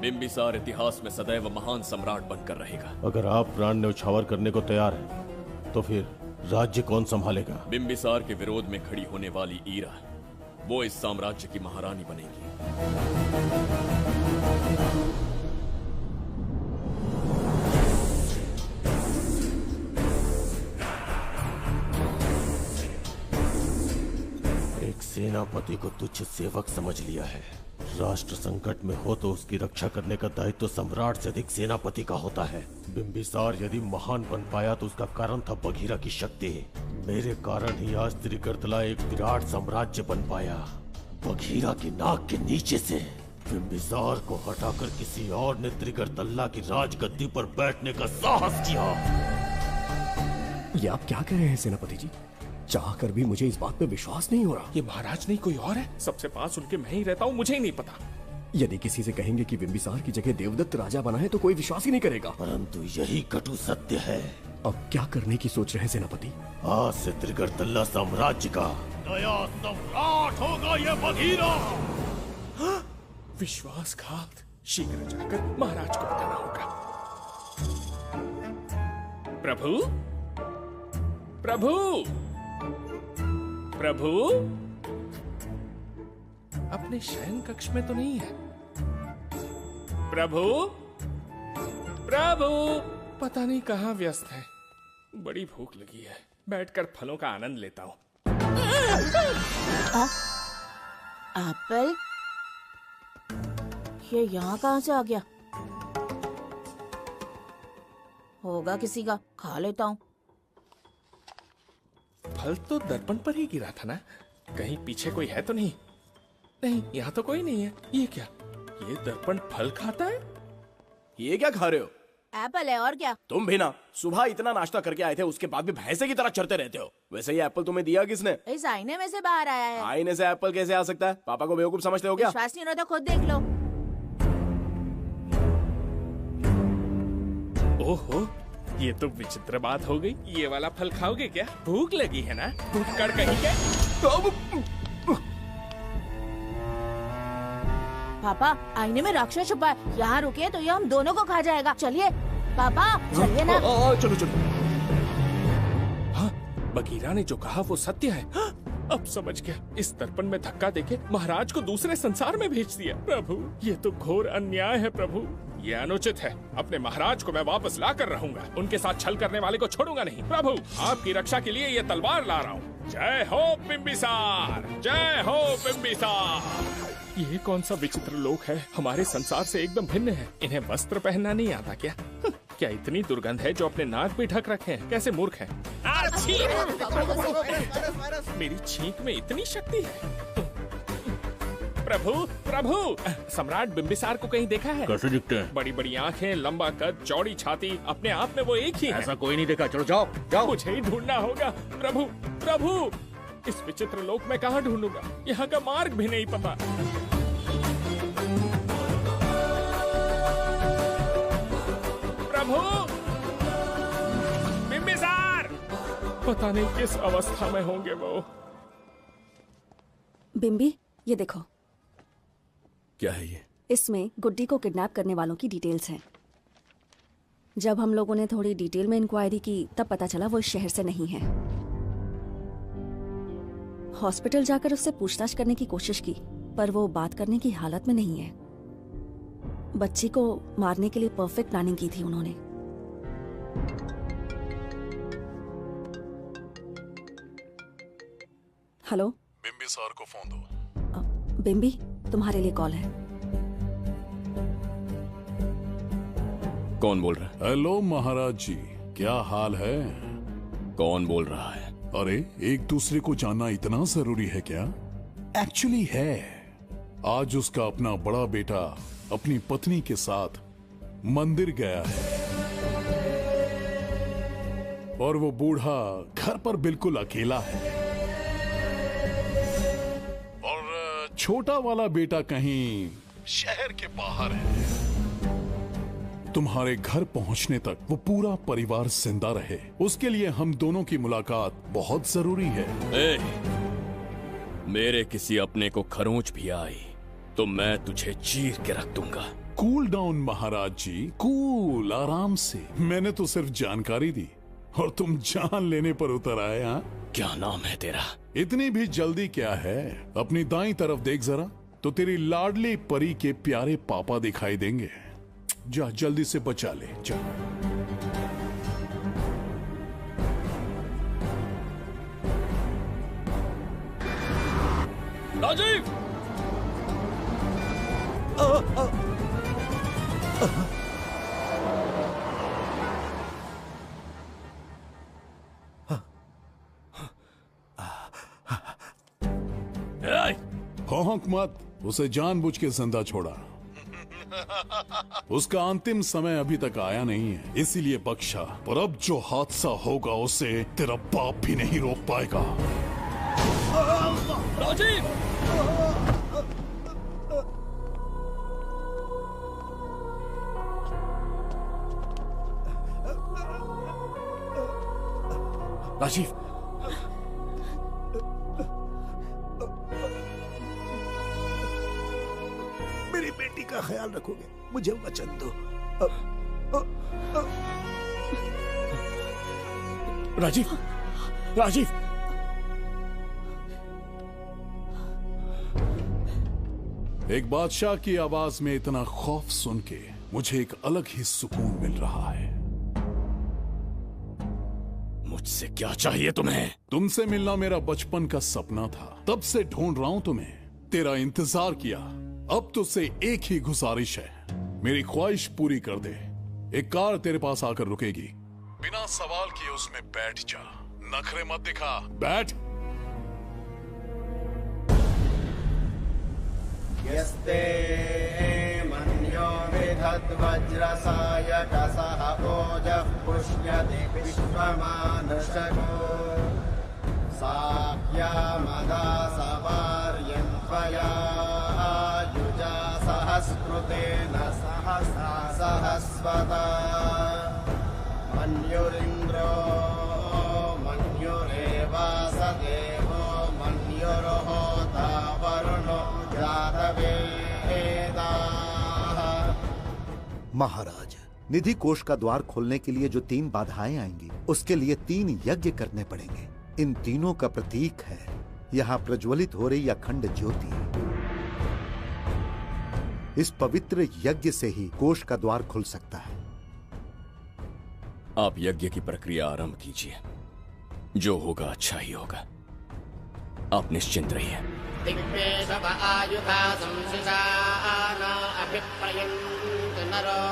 बिंबिसार इतिहास में सदैव महान सम्राट बनकर रहेगा। अगर आप प्राण न्यौछावर करने को तैयार हैं, तो फिर राज्य कौन संभालेगा? बिंबिसार के विरोध में खड़ी होने वाली ईरा, वो इस साम्राज्य की महारानी बनेगी। एक सेनापति को तुच्छ सेवक समझ लिया है। राष्ट्र संकट में हो तो उसकी रक्षा करने का दायित्व तो सम्राट से अधिक सेनापति का होता है। बिंबिसार यदि महान बन पाया तो उसका कारण था बघीरा की शक्ति। मेरे कारण ही आज त्रिगर्तला एक विराट साम्राज्य बन पाया। बघीरा की नाक के नीचे से बिंबिसार को हटाकर किसी और ने त्रिगर्तल्ला की राजगद्दी पर बैठने का साहस किया। ये आप क्या कह रहे हैं सेनापति जी? चाह कर भी मुझे इस बात पे विश्वास नहीं हो रहा। ये महाराज नहीं कोई और है। सबसे पास उनके मैं ही रहता हूँ, मुझे ही नहीं पता। यदि किसी से कहेंगे कि बिंबिसार की जगह देवदत्त राजा बना है तो कोई विश्वास ही नहीं करेगा। परंतु यही कटु सत्य है। अब क्या करने की सोच रहे हैं सेनापति? आज से त्रिगर्तल्ला साम्राज्य का नया सम्राट होगा ये बघीरा। विश्वासघात। शीघ्र जाकर महाराज को बताना होगा। प्रभु, प्रभु, प्रभु, अपने शयन कक्ष में तो नहीं है। प्रभु, प्रभु, पता नहीं कहाँ व्यस्त है। बड़ी भूख लगी है, बैठकर फलों का आनंद लेता हूँ। एप्पल? ये यहाँ कहाँ से आ गया? होगा किसी का, खा लेता हूँ। फल तो दर्पण पर ही गिरा था ना? कहीं पीछे कोई है तो नहीं? नहीं, यहाँ तो कोई नहीं है। ये क्या? ये दर्पण फल खाता है? ये क्या खा रहे हो? एप्पल है और क्या। तुम भी ना सुबह इतना नाश्ता करके आए थे, उसके बाद भी भैंसे की तरह चढ़ते रहते हो। वैसे ये एप्पल तुम्हें दिया किसने? इस आईने में से बाहर आया है। आईने से एप्पल कैसे आ सकता है? पापा को बेवकूफ समझते हो क्या? विश्वास नहीं हो रहा तो खुद देख लो। ओहो, ये तो विचित्र बात हो गई। ये वाला फल खाओगे क्या? भूख लगी है ना? भूखड़ कहीं के। पापा आईने में राक्षस छुपा है, यहाँ रुके तो ये हम दोनों को खा जाएगा। चलिए पापा चलिए ना। चलो चलो। हाँ, बगीरा ने जो कहा वो सत्य है। हाँ, अब समझ गया। इस दर्पण में धक्का देके महाराज को दूसरे संसार में भेज दिया। प्रभु ये तो घोर अन्याय है प्रभु, ये अनुचित है। अपने महाराज को मैं वापस ला कर रहूंगा, उनके साथ छल करने वाले को छोड़ूंगा नहीं। प्रभु आपकी रक्षा के लिए ये तलवार ला रहा हूँ। जय हो बिम्बिसार, जय हो बिम्बिसार। ये कौन सा विचित्र लोक है, हमारे संसार से एकदम भिन्न है। इन्हें वस्त्र पहनना नहीं आता क्या? क्या इतनी दुर्गंध है जो अपने नाक भी ढक रखे हैं? कैसे मूर्ख हैं। मेरी छींक में इतनी शक्ति है। प्रभु प्रभु, सम्राट बिम्बिसार को कहीं देखा है? कैसे दिखते हैं? बड़ी बड़ी आंखें, लंबा कद, चौड़ी छाती, अपने आप में वो एक ही है। ऐसा कोई नहीं देखा। चलो जाओ जाओ। मुझे ही ढूंढना होगा। प्रभु प्रभु, इस विचित्र लोक में कहाँ ढूंढूंगा? यहाँ का मार्ग भी नहीं पता। प्रभु बिम्बिसार, पता नहीं किस अवस्था में होंगे वो। बिम्बी ये देखो। क्या है ये? इसमें गुड्डी को किडनैप करने वालों की डिटेल्स हैं। जब हम लोगों ने थोड़ी डिटेल में इंक्वायरी की तब पता चला वो इस शहर से नहीं है। हॉस्पिटल जाकर उससे पूछताछ करने की कोशिश की पर वो बात करने की हालत में नहीं है। बच्ची को मारने के लिए परफेक्ट प्लानिंग की थी उन्होंने। हेलो, बिम्बिसार को फोन दो। बिम्बी तुम्हारे लिए कॉल है। कौन बोल रहा है? हेलो महाराज जी, क्या हाल है? कौन बोल रहा है? अरे एक दूसरे को जानना इतना जरूरी है क्या? एक्चुअली है। आज उसका अपना बड़ा बेटा अपनी पत्नी के साथ मंदिर गया है और वो बूढ़ा घर पर बिल्कुल अकेला है और छोटा वाला बेटा कहीं शहर के बाहर है। तुम्हारे घर पहुंचने तक वो पूरा परिवार जिंदा रहे, उसके लिए हम दोनों की मुलाकात बहुत जरूरी है। मेरे किसी अपने को खरोंच भी आई तो मैं तुझे चीर के रख दूंगा। कूल डाउन महाराज जी, कूल, आराम से। मैंने तो सिर्फ जानकारी दी और तुम जान लेने पर उतर आए। हाँ, क्या नाम है तेरा? इतनी भी जल्दी क्या है? अपनी दाईं तरफ देख जरा तो तेरी लाडली परी के प्यारे पापा दिखाई देंगे। जा जल्दी से बचा ले, जा। राजीव! भौंक मत, उसे जानबूझ के जिंदा छोड़ा। उसका अंतिम समय अभी तक आया नहीं है, इसीलिए बख्शा। पर अब जो हादसा होगा उसे तेरा बाप भी नहीं रोक पाएगा। राजीव! राजीव, मेरी बेटी का ख्याल रखोगे? मुझे वचन दो। राजीव, राजीव! एक बादशाह की आवाज में इतना खौफ सुन के मुझे एक अलग ही सुकून मिल रहा है। मुझसे क्या चाहिए तुम्हें? तुमसे मिलना मेरा बचपन का सपना था, तब से ढूंढ रहा हूं तुम्हें। तेरा इंतजार किया, अब तुझसे एक ही गुजारिश है, मेरी ख्वाहिश पूरी कर दे। एक कार तेरे पास आकर रुकेगी, बिना सवाल किए उसमें बैठ जा, नखरे मत दिखा, बैठ। यस्ते मन्यो विधत्ते तद्वज्रसायकसः ओजः पुष्यति विश्वमानशको साह्यामदासवार्यं त्वया युजा सहस्कृतेन सहसा सहस्वता मन्युरिन्द्रो मन्युरेवास देवो मन्युर्होता वरुणो जातवेदाः। महाराज, निधि कोष का द्वार खोलने के लिए जो 3 बाधाएं आएंगी, उसके लिए 3 यज्ञ करने पड़ेंगे। इन तीनों का प्रतीक है यहाँ प्रज्वलित हो रही अखंड ज्योति। इस पवित्र यज्ञ से ही कोष का द्वार खुल सकता है। आप यज्ञ की प्रक्रिया आरंभ कीजिए। जो होगा अच्छा ही होगा। आप निश्चिंत रहिए। दिग्वेशव आयुधा संशिशाना अभिप्रयन्त नरो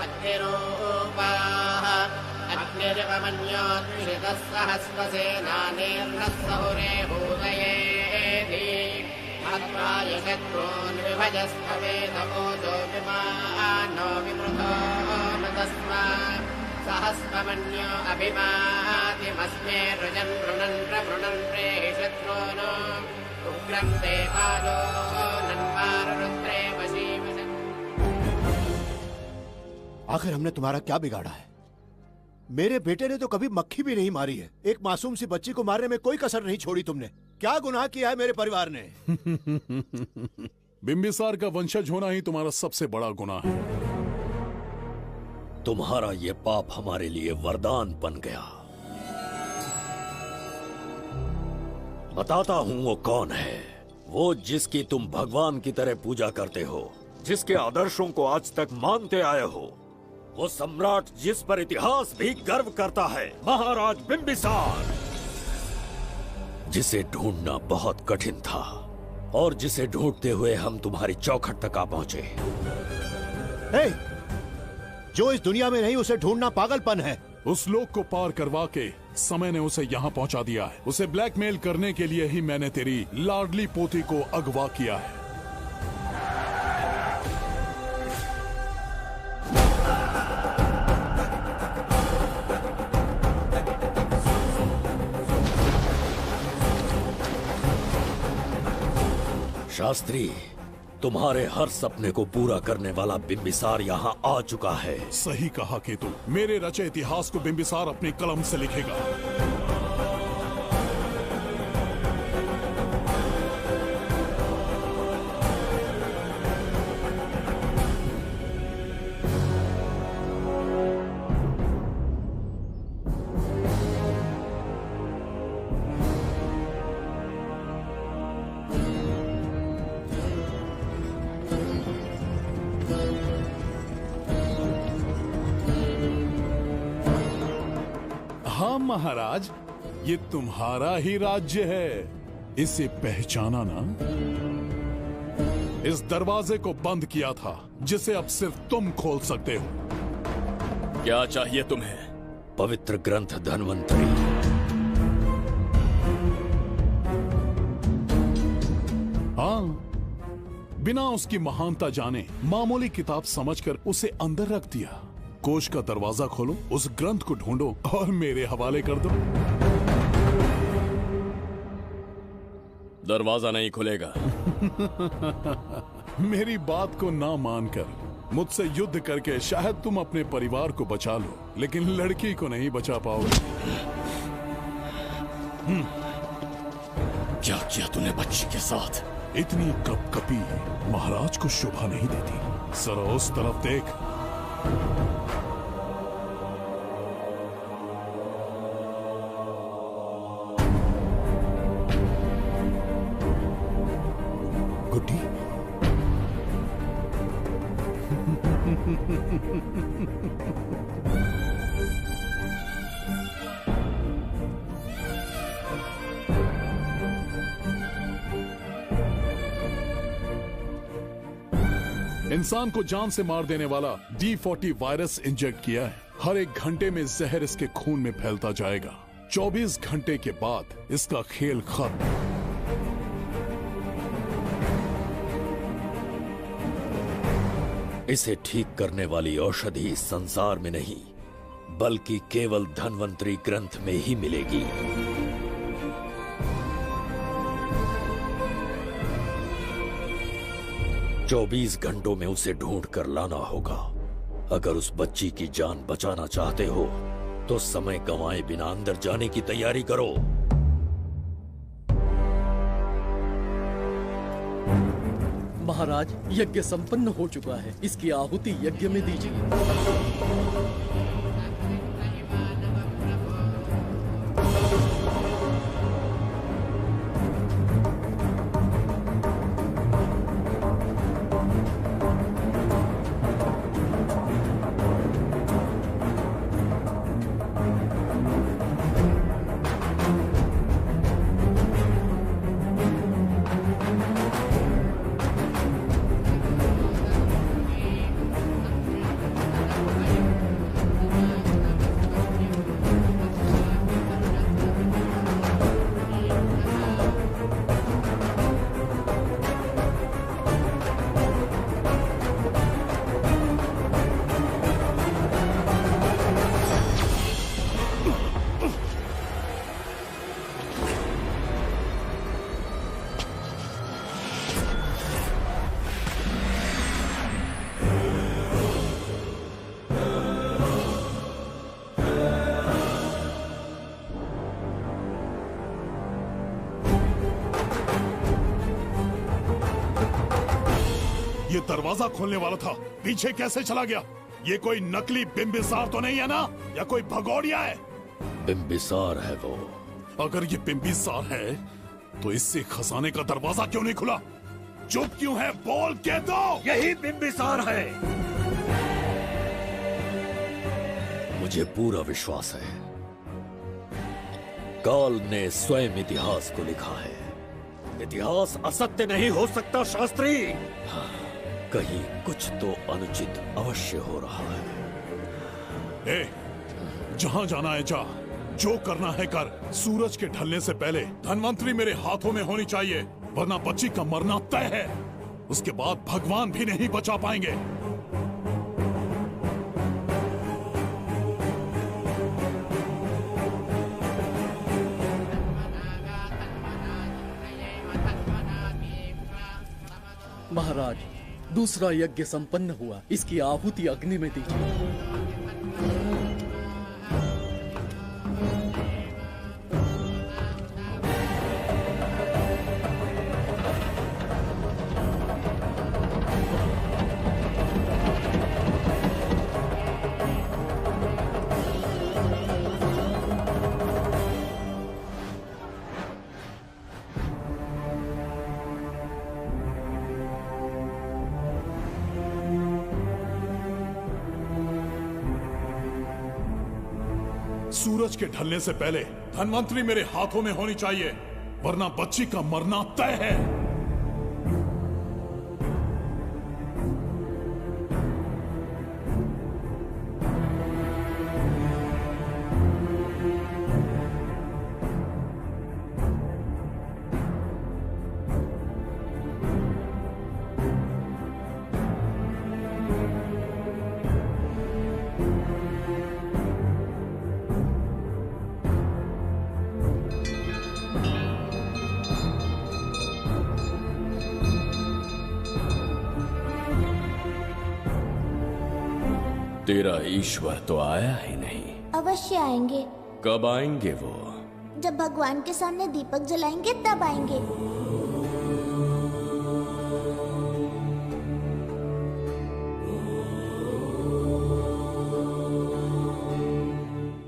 अग्निरूपाः अग्निर्वमन्योत्क्षितः सहस्रसेनानेर्नः सहुरे भूतयेति हत्वाय शत्रून् विभजस्तवेदमोजो विमानो विमृतो न तस्मात् सहस्रमन्यो अभिमातिमस्मे रुजन् रुणन् प्रवृणन् प्रेहि शत्रून् उग्रं ते पादो नन्वारुद्रे वशीवशन्। आखिर हमने तुम्हारा क्या बिगाड़ा है? मेरे बेटे ने तो कभी मक्खी भी नहीं मारी है। एक मासूम सी बच्ची को मारने में कोई कसर नहीं छोड़ी तुमने। क्या गुनाह किया है मेरे परिवार ने? बिंबिसार का वंशज होना ही तुम्हारा सबसे बड़ा गुनाह है। तुम्हारा ये पाप हमारे लिए वरदान बन गया। बताता हूं वो कौन है। वो जिसकी तुम भगवान की तरह पूजा करते हो, जिसके आदर्शों को आज तक मानते आए हो, वो सम्राट जिस पर इतिहास भी गर्व करता है, महाराज बिंबिसार, जिसे ढूंढना बहुत कठिन था और जिसे ढूंढते हुए हम तुम्हारी चौखट तक आ पहुंचे। जो इस दुनिया में नहीं उसे ढूंढना पागलपन है। उस लोक को पार करवा के समय ने उसे यहाँ पहुँचा दिया है। उसे ब्लैकमेल करने के लिए ही मैंने तेरी लाडली पोती को अगवा किया है। शास्त्री, तुम्हारे हर सपने को पूरा करने वाला बिंबिसार यहाँ आ चुका है। सही कहा केतु। मेरे रचे इतिहास को बिंबिसार अपनी कलम से लिखेगा। महाराज, ये तुम्हारा ही राज्य है। इसे पहचाना ना? इस दरवाजे को बंद किया था जिसे अब सिर्फ तुम खोल सकते हो। क्या चाहिए तुम्हें? पवित्र ग्रंथ धन्वंतरी। हाँ, बिना उसकी महानता जाने मामूली किताब समझकर उसे अंदर रख दिया। कोष का दरवाजा खोलो, उस ग्रंथ को ढूंढो और मेरे हवाले कर दो। दरवाजा नहीं खुलेगा। मेरी बात को ना मानकर मुझसे युद्ध करके शायद तुम अपने परिवार को बचा लो, लेकिन लड़की को नहीं बचा पाओगे। क्या किया तूने बच्ची के साथ? इतनी कपकपी महाराज को शोभा नहीं देती। जरा उस तरफ देख। गुड्डी, इंसान को जान से मार देने वाला D40 वायरस इंजेक्ट किया है। हर एक घंटे में जहर इसके खून में फैलता जाएगा। 24 घंटे के बाद इसका खेल खत्म। इसे ठीक करने वाली औषधि इस संसार में नहीं, बल्कि केवल धन्वंतरी ग्रंथ में ही मिलेगी। चौबीस घंटों में उसे ढूंढ कर लाना होगा। अगर उस बच्ची की जान बचाना चाहते हो तो समय गंवाए बिना अंदर जाने की तैयारी करो। महाराज, यज्ञ संपन्न हो चुका है, इसकी आहुति यज्ञ में दीजिए। ये दरवाजा खोलने वाला था, पीछे कैसे चला गया? ये कोई नकली बिंबिसार तो नहीं है ना, या कोई भगोड़िया है? बिंबिसार है वो। अगर ये बिंबिसार है तो इससे खजाने का दरवाजा क्यों नहीं खुला? चुप क्यों है? बोल के दो। यही बिंबिसार है। मुझे पूरा विश्वास है, काल ने स्वयं इतिहास को लिखा है। इतिहास असत्य नहीं हो सकता शास्त्री। हाँ, कहीं कुछ तो अनुचित अवश्य हो रहा है। ए, जहां जाना है जा, जो करना है कर। सूरज के ढलने से पहले धन्वंतरी मेरे हाथों में होनी चाहिए, वरना बच्ची का मरना तय है। उसके बाद भगवान भी नहीं बचा पाएंगे। महाराज, दूसरा यज्ञ संपन्न हुआ, इसकी आहुति अग्नि में दीजिए। सूरज के ढलने से पहले धन्वंतरी मेरे हाथों में होनी चाहिए, वरना बच्ची का मरना तय है। तेरा ईश्वर तो आया ही नहीं। अवश्य आएंगे। कब आएंगे वो? जब भगवान के सामने दीपक जलाएंगे तब आएंगे।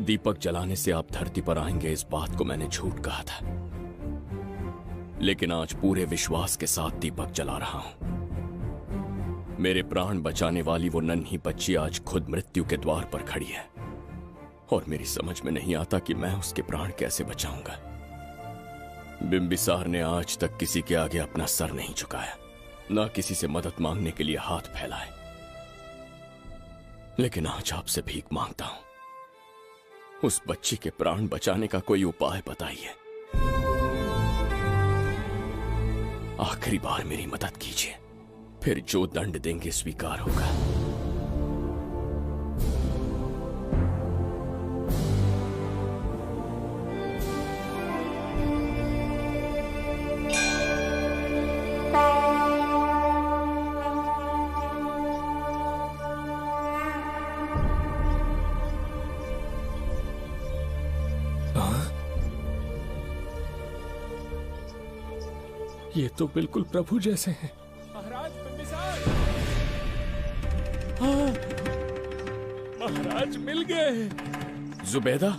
दीपक जलाने से आप धरती पर आएंगे, इस बात को मैंने झूठ कहा था, लेकिन आज पूरे विश्वास के साथ दीपक जला रहा हूं। मेरे प्राण बचाने वाली वो नन्ही बच्ची आज खुद मृत्यु के द्वार पर खड़ी है, और मेरी समझ में नहीं आता कि मैं उसके प्राण कैसे बचाऊंगा। बिंबिसार ने आज तक किसी के आगे अपना सर नहीं झुकाया, ना किसी से मदद मांगने के लिए हाथ फैलाए, लेकिन आज आपसे भीख मांगता हूं, उस बच्ची के प्राण बचाने का कोई उपाय बताइए। आखिरी बार मेरी मदद कीजिए। फिर जो दंड देंगे स्वीकार होगा। ये तो बिल्कुल प्रभु जैसे हैं। महाराज बिंबिसार! हाँ, महाराज मिल गए। जुबैदा,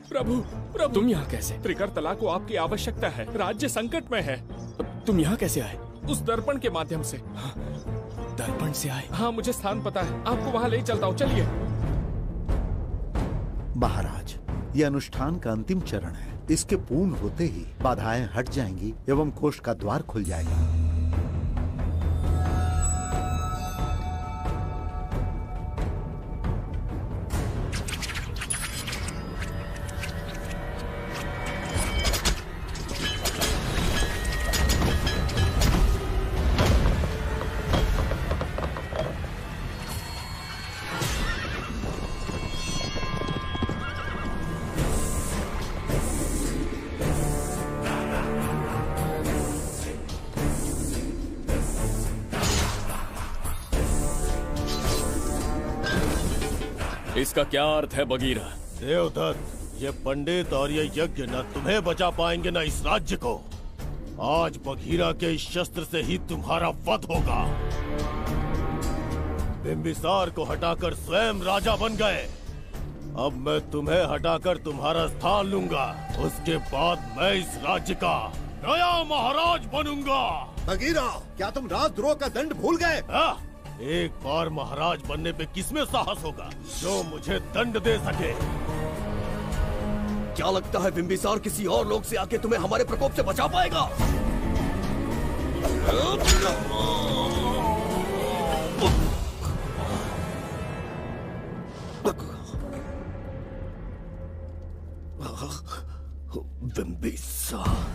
प्रभु प्रभु तुम यहाँ कैसे? त्रिकर्तला को आपकी आवश्यकता है, राज्य संकट में है। तुम यहाँ कैसे आए? उस दर्पण के माध्यम से। दर्पण से आए? हाँ, मुझे स्थान पता है, आपको वहाँ ले चलता हूँ, चलिए। महाराज, ये अनुष्ठान का अंतिम चरण है। इसके पूर्ण होते ही बाधाएं हट जाएंगी एवं कोष का द्वार खुल जाएगा। इसका क्या अर्थ है बगीरा? देवदत्त, ये पंडित और ये यज्ञ न तुम्हें बचा पाएंगे न इस राज्य को। आज बगीरा के इस शस्त्र से ही तुम्हारा वध होगा। बिंबिसार को हटाकर स्वयं राजा बन गए। अब मैं तुम्हें हटाकर तुम्हारा स्थान लूंगा। उसके बाद मैं इस राज्य का नया महाराज बनूंगा। बगीरा, क्या तुम राजद्रोह का दंड भूल गए? एक बार महाराज बनने पे किसमें साहस होगा जो मुझे दंड दे सके? क्या लगता है बिंबिसार किसी और लोग से आके तुम्हें हमारे प्रकोप से बचा पाएगा? बिंबिसार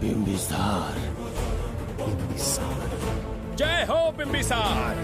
बिंबिसार, बिंबिसार। जय हो बिंबिसार।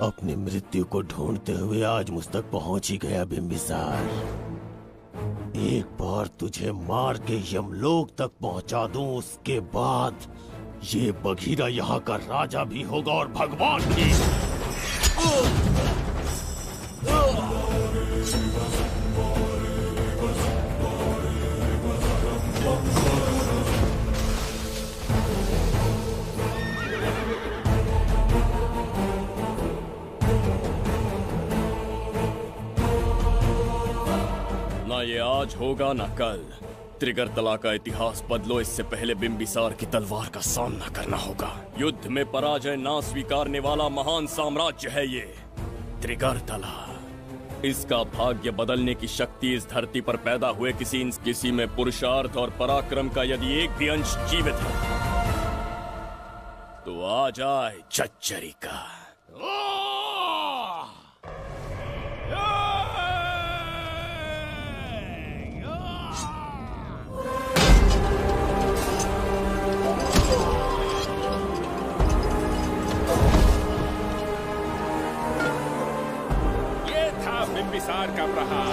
अपनी मृत्यु को ढूंढते हुए आज मुझ तक पहुंच ही गया बिंबिसार। एक बार तुझे मार के यमलोक तक पहुंचा दूं, उसके बाद ये बघीरा यहाँ का राजा भी होगा और भगवान भी। ना ये आज होगा ना कल। त्रिगर्तला का इतिहास बदलो, इससे पहले बिंबिसार की तलवार का सामना करना होगा। युद्ध में पराजय ना स्वीकारने वाला महान साम्राज्य है ये त्रिगर्तला। इसका भाग्य बदलने की शक्ति इस धरती पर पैदा हुए किसी में पुरुषार्थ और पराक्रम का यदि एक भी अंश जीवित है तो आ जाए चच्चरी का। बिंबिसार का प्रहार।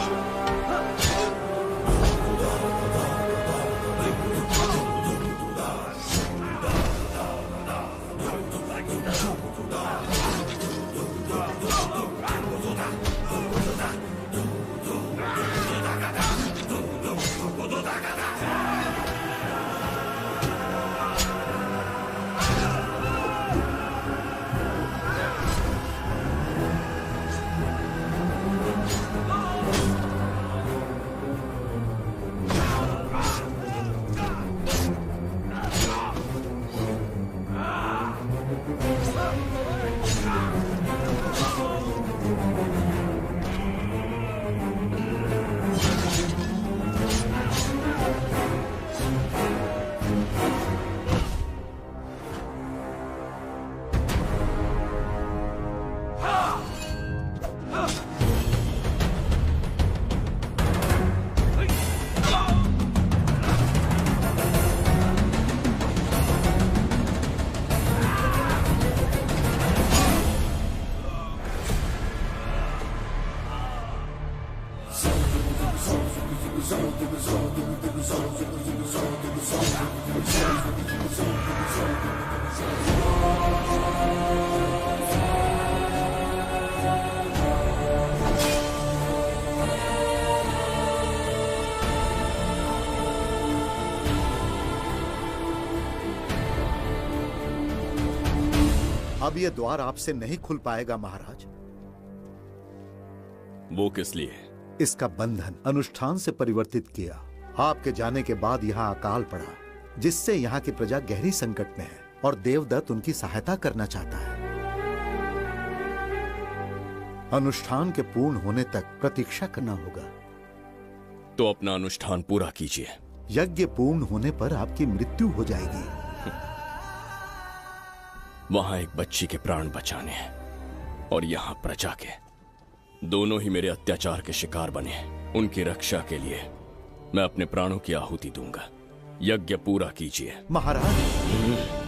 अब ये द्वार आपसे नहीं खुल पाएगा महाराज। वो किस लिए? इसका बंधन अनुष्ठान से परिवर्तित किया। आपके जाने के बाद यहाँ अकाल पड़ा, जिससे यहाँ की प्रजा गहरी संकट में है और देवदत्त उनकी सहायता करना चाहता है। अनुष्ठान के पूर्ण होने तक प्रतीक्षा करना होगा। तो अपना अनुष्ठान पूरा कीजिए। यज्ञ पूर्ण होने पर आपकी मृत्यु हो जाएगी। वहां एक बच्ची के प्राण बचाने हैं और यहाँ प्रजा के, दोनों ही मेरे अत्याचार के शिकार बने हैं। उनकी रक्षा के लिए मैं अपने प्राणों की आहुति दूंगा। यज्ञ पूरा कीजिए महाराज।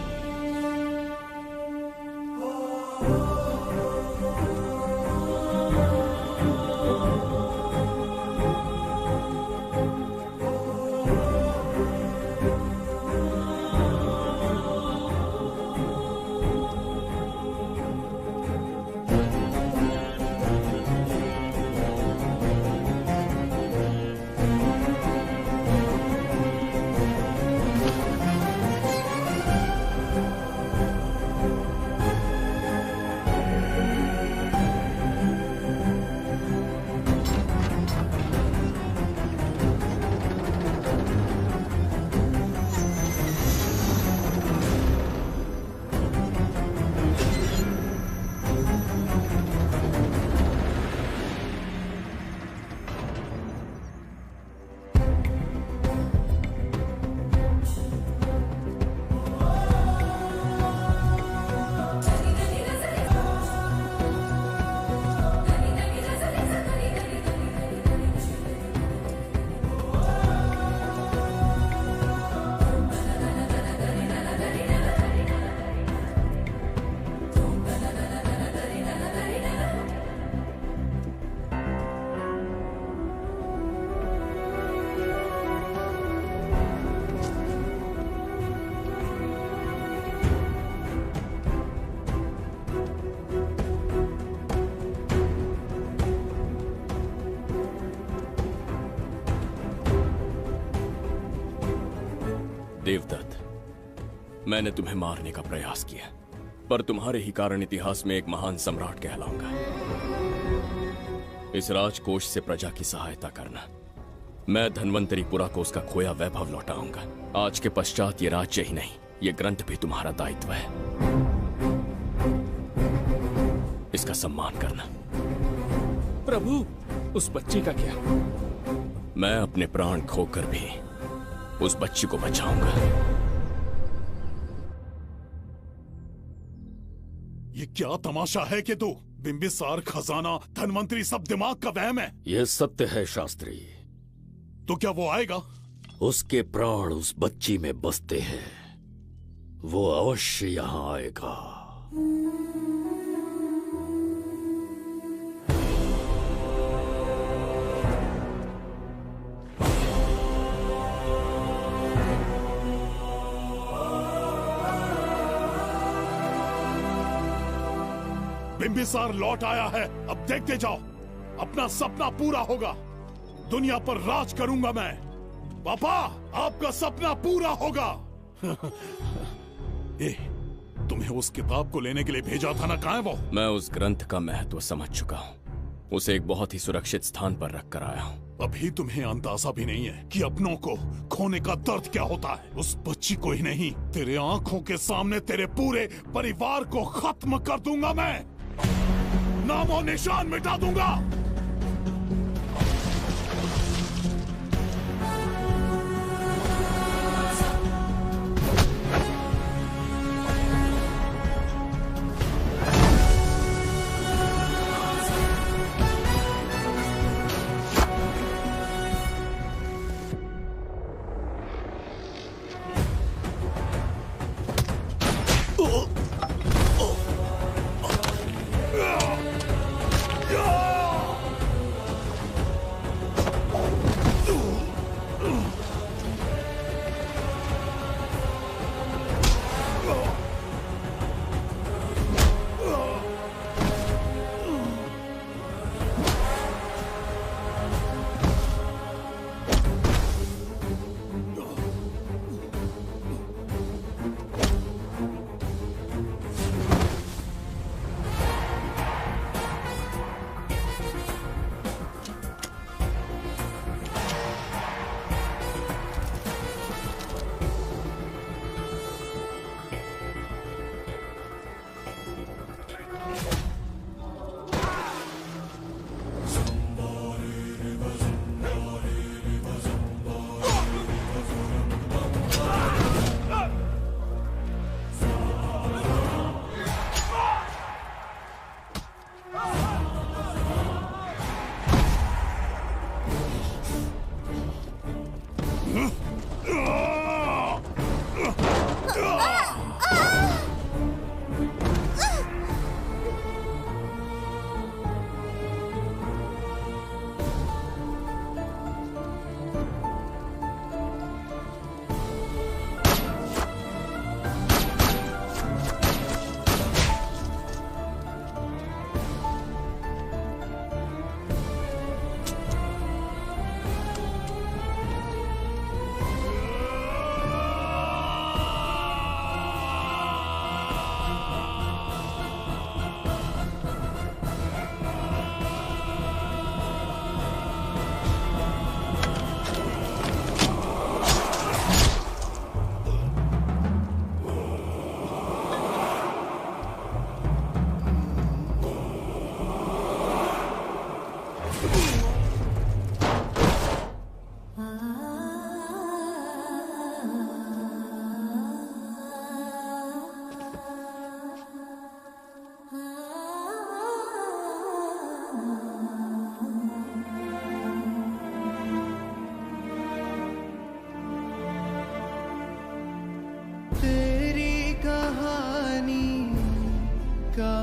देवदत्त, मैंने तुम्हें मारने का प्रयास किया, पर तुम्हारे ही कारण इतिहास में एक महान सम्राट कहलाऊंगा। इस राजकोष से प्रजा की सहायता करना। मैं धन्वंतरीपुरा को उसका खोया वैभव लौटाऊंगा। आज के पश्चात ये राज्य ही नहीं, ये ग्रंथ भी तुम्हारा दायित्व है। इसका सम्मान करना। प्रभु, उस बच्ची का क्या? मैं अपने प्राण खोकर भी उस बच्ची को बचाऊंगा। ये क्या तमाशा है कि तू बिंबिसार, खजाना, धनवंतरी सब दिमाग का वहम है? यह सत्य है शास्त्री। तो क्या वो आएगा? उसके प्राण उस बच्ची में बसते हैं, वो अवश्य यहाँ आएगा। बिंबिसार लौट आया है, अब देखते जाओ, अपना सपना पूरा होगा। दुनिया पर राज करूंगा मैं। पापा, आपका सपना पूरा होगा। ए, तुम्हें उस किताब को लेने के लिए भेजा था ना, कहाँ है वो? मैं उस ग्रंथ का महत्व समझ चुका हूँ। उसे एक बहुत ही सुरक्षित स्थान पर रख कर आया हूँ। अभी तुम्हें अंदाजा भी नहीं है कि अपनों को खोने का दर्द क्या होता है। उस बच्ची को ही नहीं, तेरे आंखों के सामने तेरे पूरे परिवार को खत्म कर दूंगा मैं। नामो निशान मिटा दूंगा।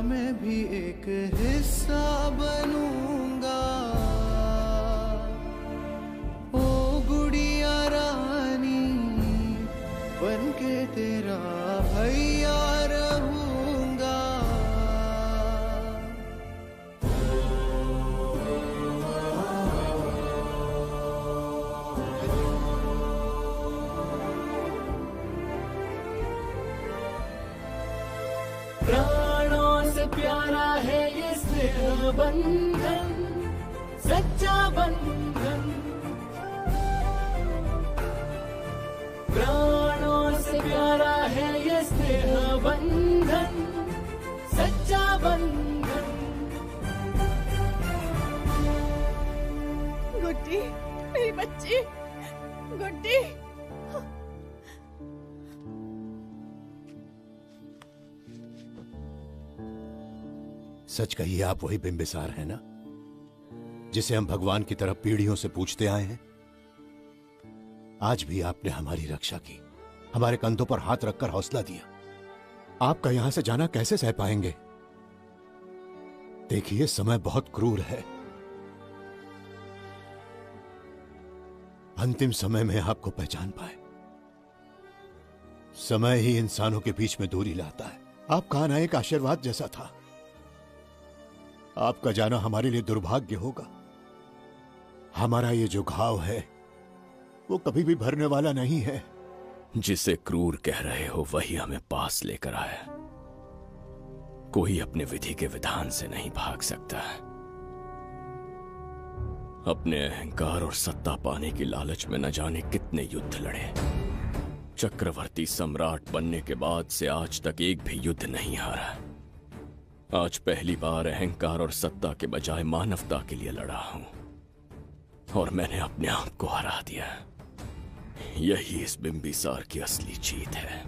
मैं भी एक हिस्सा बनूंगा। ओ गुड़िया रानी बनके तेरा भैया रहूंगा। प्राणों से प्यारा है ये स्नेह बंधन, सच्चा बंधन। प्राणों से प्यारा है ये स्नेह बंधन, सच्चा बंधन। गुड्डी, मेरी बच्ची, गुड्डी। सच कहिए, आप वही बिंबिसार हैं ना, जिसे हम भगवान की तरफ पीढ़ियों से पूछते आए हैं? आज भी आपने हमारी रक्षा की, हमारे कंधों पर हाथ रखकर हौसला दिया। आपका यहां से जाना कैसे सह पाएंगे? देखिए, समय बहुत क्रूर है। अंतिम समय में आपको पहचान पाए। समय ही इंसानों के बीच में दूरी लाता है। आपका आना एक आशीर्वाद जैसा था। आपका जाना हमारे लिए दुर्भाग्य होगा। हमारा ये जो घाव है वो कभी भी भरने वाला नहीं है। जिसे क्रूर कह रहे हो वही हमें पास लेकर आया। कोई अपने विधि के विधान से नहीं भाग सकता। अपने अहंकार और सत्ता पाने की लालच में न जाने कितने युद्ध लड़े। चक्रवर्ती सम्राट बनने के बाद से आज तक एक भी युद्ध नहीं हारा। आज पहली बार अहंकार और सत्ता के बजाय मानवता के लिए लड़ा हूं, और मैंने अपने आप को हरा दिया। यही इस बिंबिसार की असली जीत है।